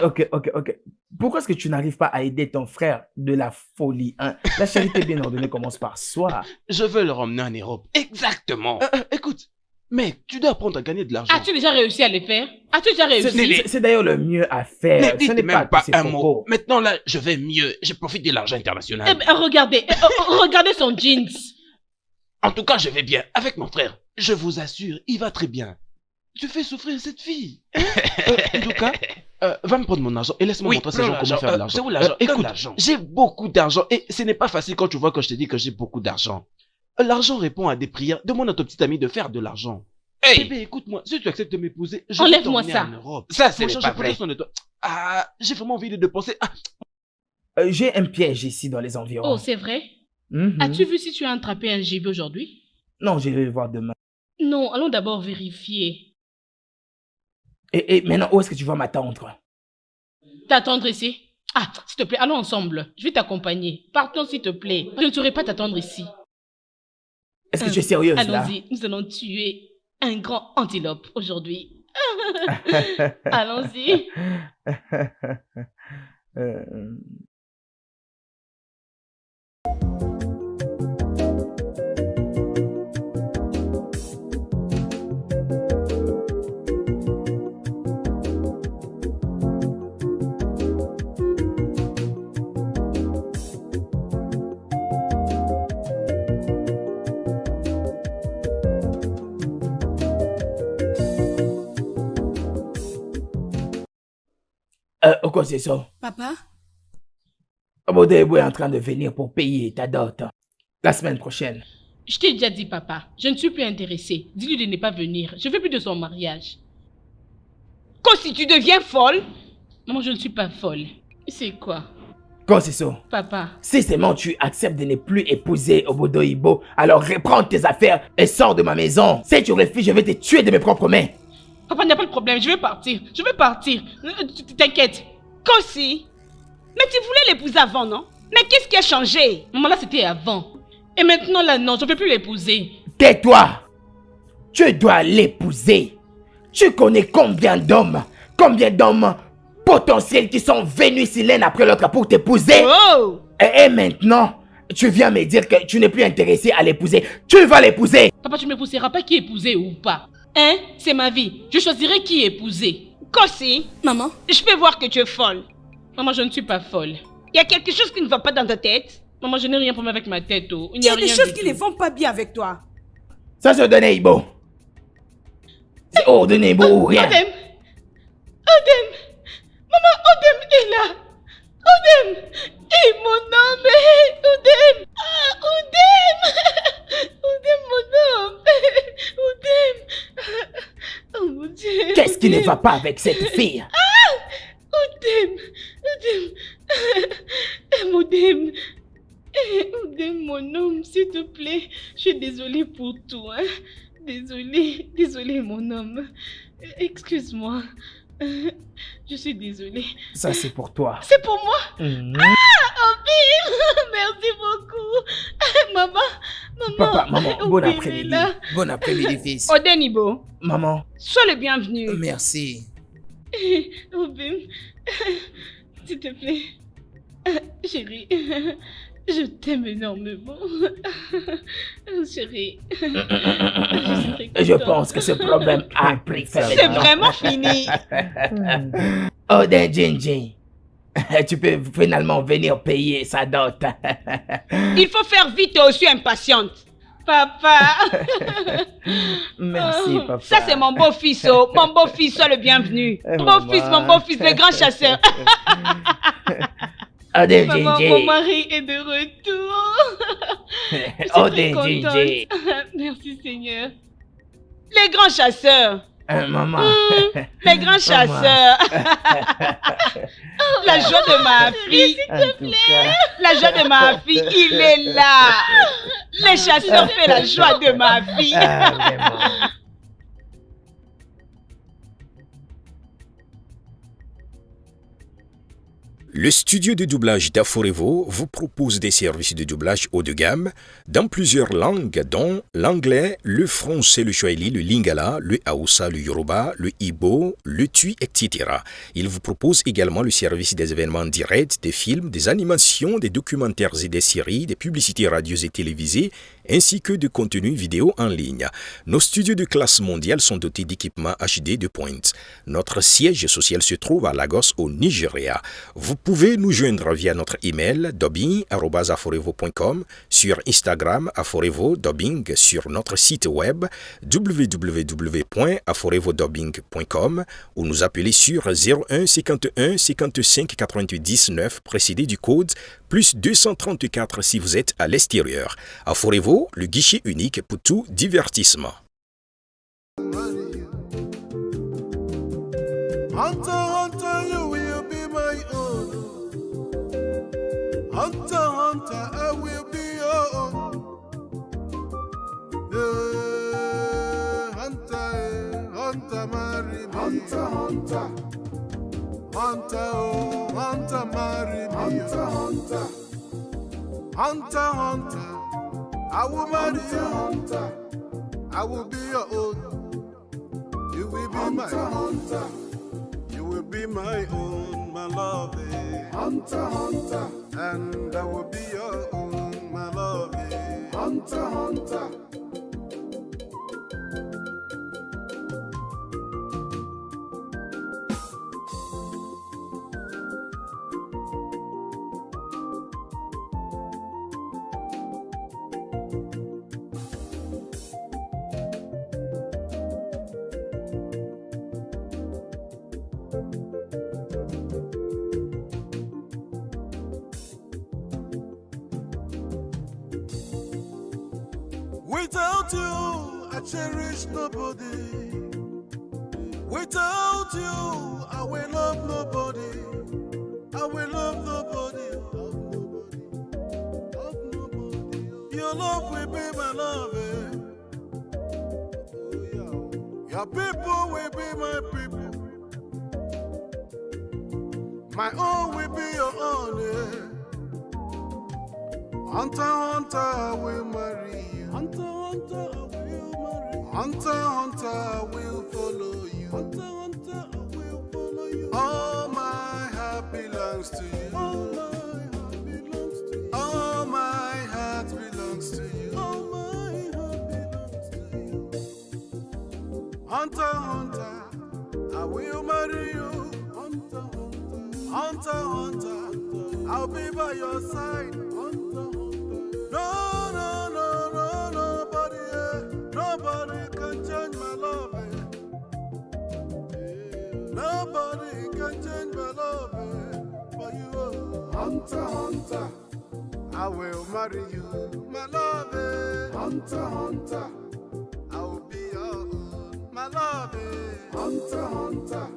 Ok. Pourquoi est-ce que tu n'arrives pas à aider ton frère de la folie, hein? La charité bien ordonnée commence par soi. Je veux le ramener en Europe. Exactement. Écoute, mec, tu dois apprendre à gagner de l'argent. As-tu déjà réussi à le faire? As-tu déjà réussi? C'est d'ailleurs le mieux à faire. Ne Ce dites n'est même pas tous ces un propos. mot. Maintenant là, je vais mieux. Je profite de l'argent international. Eh ben, regardez son jeans. En tout cas, je vais bien avec mon frère. Je vous assure, il va très bien. Tu fais souffrir cette fille. En tout cas, va me prendre mon argent et laisse-moi Oui, montrer à ces prends gens comment l'argent. faire de l'argent. C'est où l'argent? Donne Écoute, l'argent. j'ai beaucoup d'argent et ce n'est pas facile quand tu vois que je te dis que j'ai beaucoup d'argent. L'argent répond à des prières. Demande à ton petit ami de faire de l'argent. Hey, Bébé, écoute-moi, si tu acceptes de m'épouser, je vais Enlève-moi t'emmener ça. en Europe. ça c'est Mon cher, pas je prends vrai. soin de toi. Ah, j'ai vraiment envie de penser. Ah, J'ai un piège ici dans les environs. Oh, c'est vrai? Mhm. As-tu vu si tu as attrapé un gibier aujourd'hui? Non, je vais le voir demain. Non, allons d'abord vérifier. Et maintenant, où est-ce que tu vas m'attendre? T'attendre ici? Ah, s'il te plaît, allons ensemble. Je vais t'accompagner. Partons, s'il te plaît. Je ne saurais pas t'attendre ici. Est-ce que tu es sérieuse là? Allons-y, nous allons tuer un grand antilope aujourd'hui. Allons-y. quoi c'est ça? Papa? Obodo Ebo est en train de venir pour payer ta dot. La semaine prochaine. Je t'ai déjà dit, papa, je ne suis plus intéressée. Dis-lui de ne pas venir. Je veux plus de son mariage. Quand si tu deviens folle? Maman, je ne suis pas folle. C'est quoi? Quoi c'est ça? Papa. Si seulement tu acceptes de ne plus épouser Obodo Ebo, alors reprends tes affaires et sors de ma maison. Si tu refuses, je vais te tuer de mes propres mains. Papa, il n'y a pas de problème. Je vais partir. Je vais partir. T'inquiète. Kosi, mais tu voulais l'épouser avant, non? Mais qu'est-ce qui a changé? Maman, là, c'était avant. Et maintenant, là, non, je ne peux plus l'épouser. Tais-toi! Tu dois l'épouser. Tu connais combien d'hommes potentiels qui sont venus ici l'un après l'autre pour t'épouser? Oh! Et maintenant, tu viens me dire que tu n'es plus intéressé à l'épouser. Tu vas l'épouser! Papa, tu ne m'épouseras pas qui épouser ou pas. Hein? C'est ma vie. Je choisirai qui épouser. Kosi, Maman? je peux voir que tu es folle. Maman, je ne suis pas folle. Il y a quelque chose qui ne va pas dans ta tête? Maman, je n'ai rien pour moi avec ma tête. Oh. Il y a des rien choses du qui tout. ne vont pas bien avec toi. Ça se donne Ibo. C'est ordonné Ibo ou rien. Odem! Odem! Maman, Odem est là! Odem! Et mon homme! Odem! Ah, Odem! Odem, mon homme! Odem! Oh mon Dieu! Qu'est-ce qui ne Odem. va pas avec cette fille? Odem! Odem! Odem! Odem, mon homme, s'il te plaît. Je suis désolée pour tout, hein. Désolée, mon homme. Excuse-moi. Je suis désolée. Ça, c'est pour toi. C'est pour moi? Mhm. Obim! Merci beaucoup. Maman. Papa, maman, bon Obim est après-midi. là. Bon après-midi, fils. Odenibo, Maman, sois le bienvenu. Merci. Obim, s'il te plaît. Chérie, je t'aime énormément. Chérie, je suis très je contente. pense que ce problème a pris fin. C'est vraiment fini. Odin Jinji, tu peux finalement venir payer sa dot. Il faut faire vite, toi aussi impatiente. Papa. Merci, papa. Ça, c'est mon beau-fils, oh. Mon beau-fils, sois le bienvenu. Mon beau-fils, le grand chasseur. Odin Maman, Jinji. mon mari est de retour. Je suis très Odin Jinji. contente. Merci Seigneur. Les grands chasseurs. Maman. Les grands chasseurs. La joie de ma fille. En tout cas. La joie de ma fille, il est là. Les chasseurs font la joie de ma fille. Vraiment. Le studio de doublage d'Aforevo vous propose des services de doublage haut de gamme dans plusieurs langues dont l'anglais, le français, le swahili, le lingala, le hausa, le yoruba, le ibo, le tui, etc. Il vous propose également le service des événements directs, des films, des animations, des documentaires et des séries, des publicités radio et télévisées, ainsi que de contenus vidéo en ligne. Nos studios de classe mondiale sont dotés d'équipements HD de pointe. Notre siège social se trouve à Lagos au Nigeria. Vous pouvez nous joindre via notre email dubbing@aforevo.com, sur Instagram Aforevo Dubbing, sur notre site web www.aforevodubbing.com ou nous appeler sur 01 51 55 88 19 précédé du code plus 234 si vous êtes à l'extérieur. Aforevo, le guichet unique pour tout divertissement. Hunter, Hunter, you will be my own. Hunter, Hunter, I will be your own. Hunter, Hunter, marry me. Hunter, Hunter. Hunter, oh, Hunter, marry me. Hunter, Hunter. Hunter, Hunter, I will marry you. Hunter, I will be your own. You will be my hunter. You will be my own, my love. Hunter, Hunter. And I will be your own, my love. Hunter, Hunter. Without you, I cherish nobody. Without you, I will love nobody. I will love nobody. Love nobody. Your love will be my love. Your people will be my people. My own will be your own. Hunter, hunter, I will marry you. Hunter, hunter, I will marry you. Hunter, hunter, I will follow you. Hunter, hunter, I will follow you. All my heart belongs to you. All my heart belongs to you. All my heart belongs to you. All my heart belongs to you. Hunter, hunter, I will marry you. Hunter, hunter, hunter, hunter, I'll be by your side. Hunter, hunter. No, no, no, no, nobody, nobody can change my love. Nobody can change my love for you. Hunter, hunter, I will marry you, my love. Hunter, hunter, I will be your own, my love. Hunter, hunter,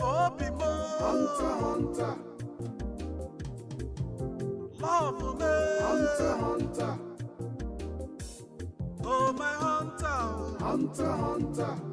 oh, be more. Hunter, hunter, love me. Hunter, hunter, oh, my hunter. Hunter, hunter.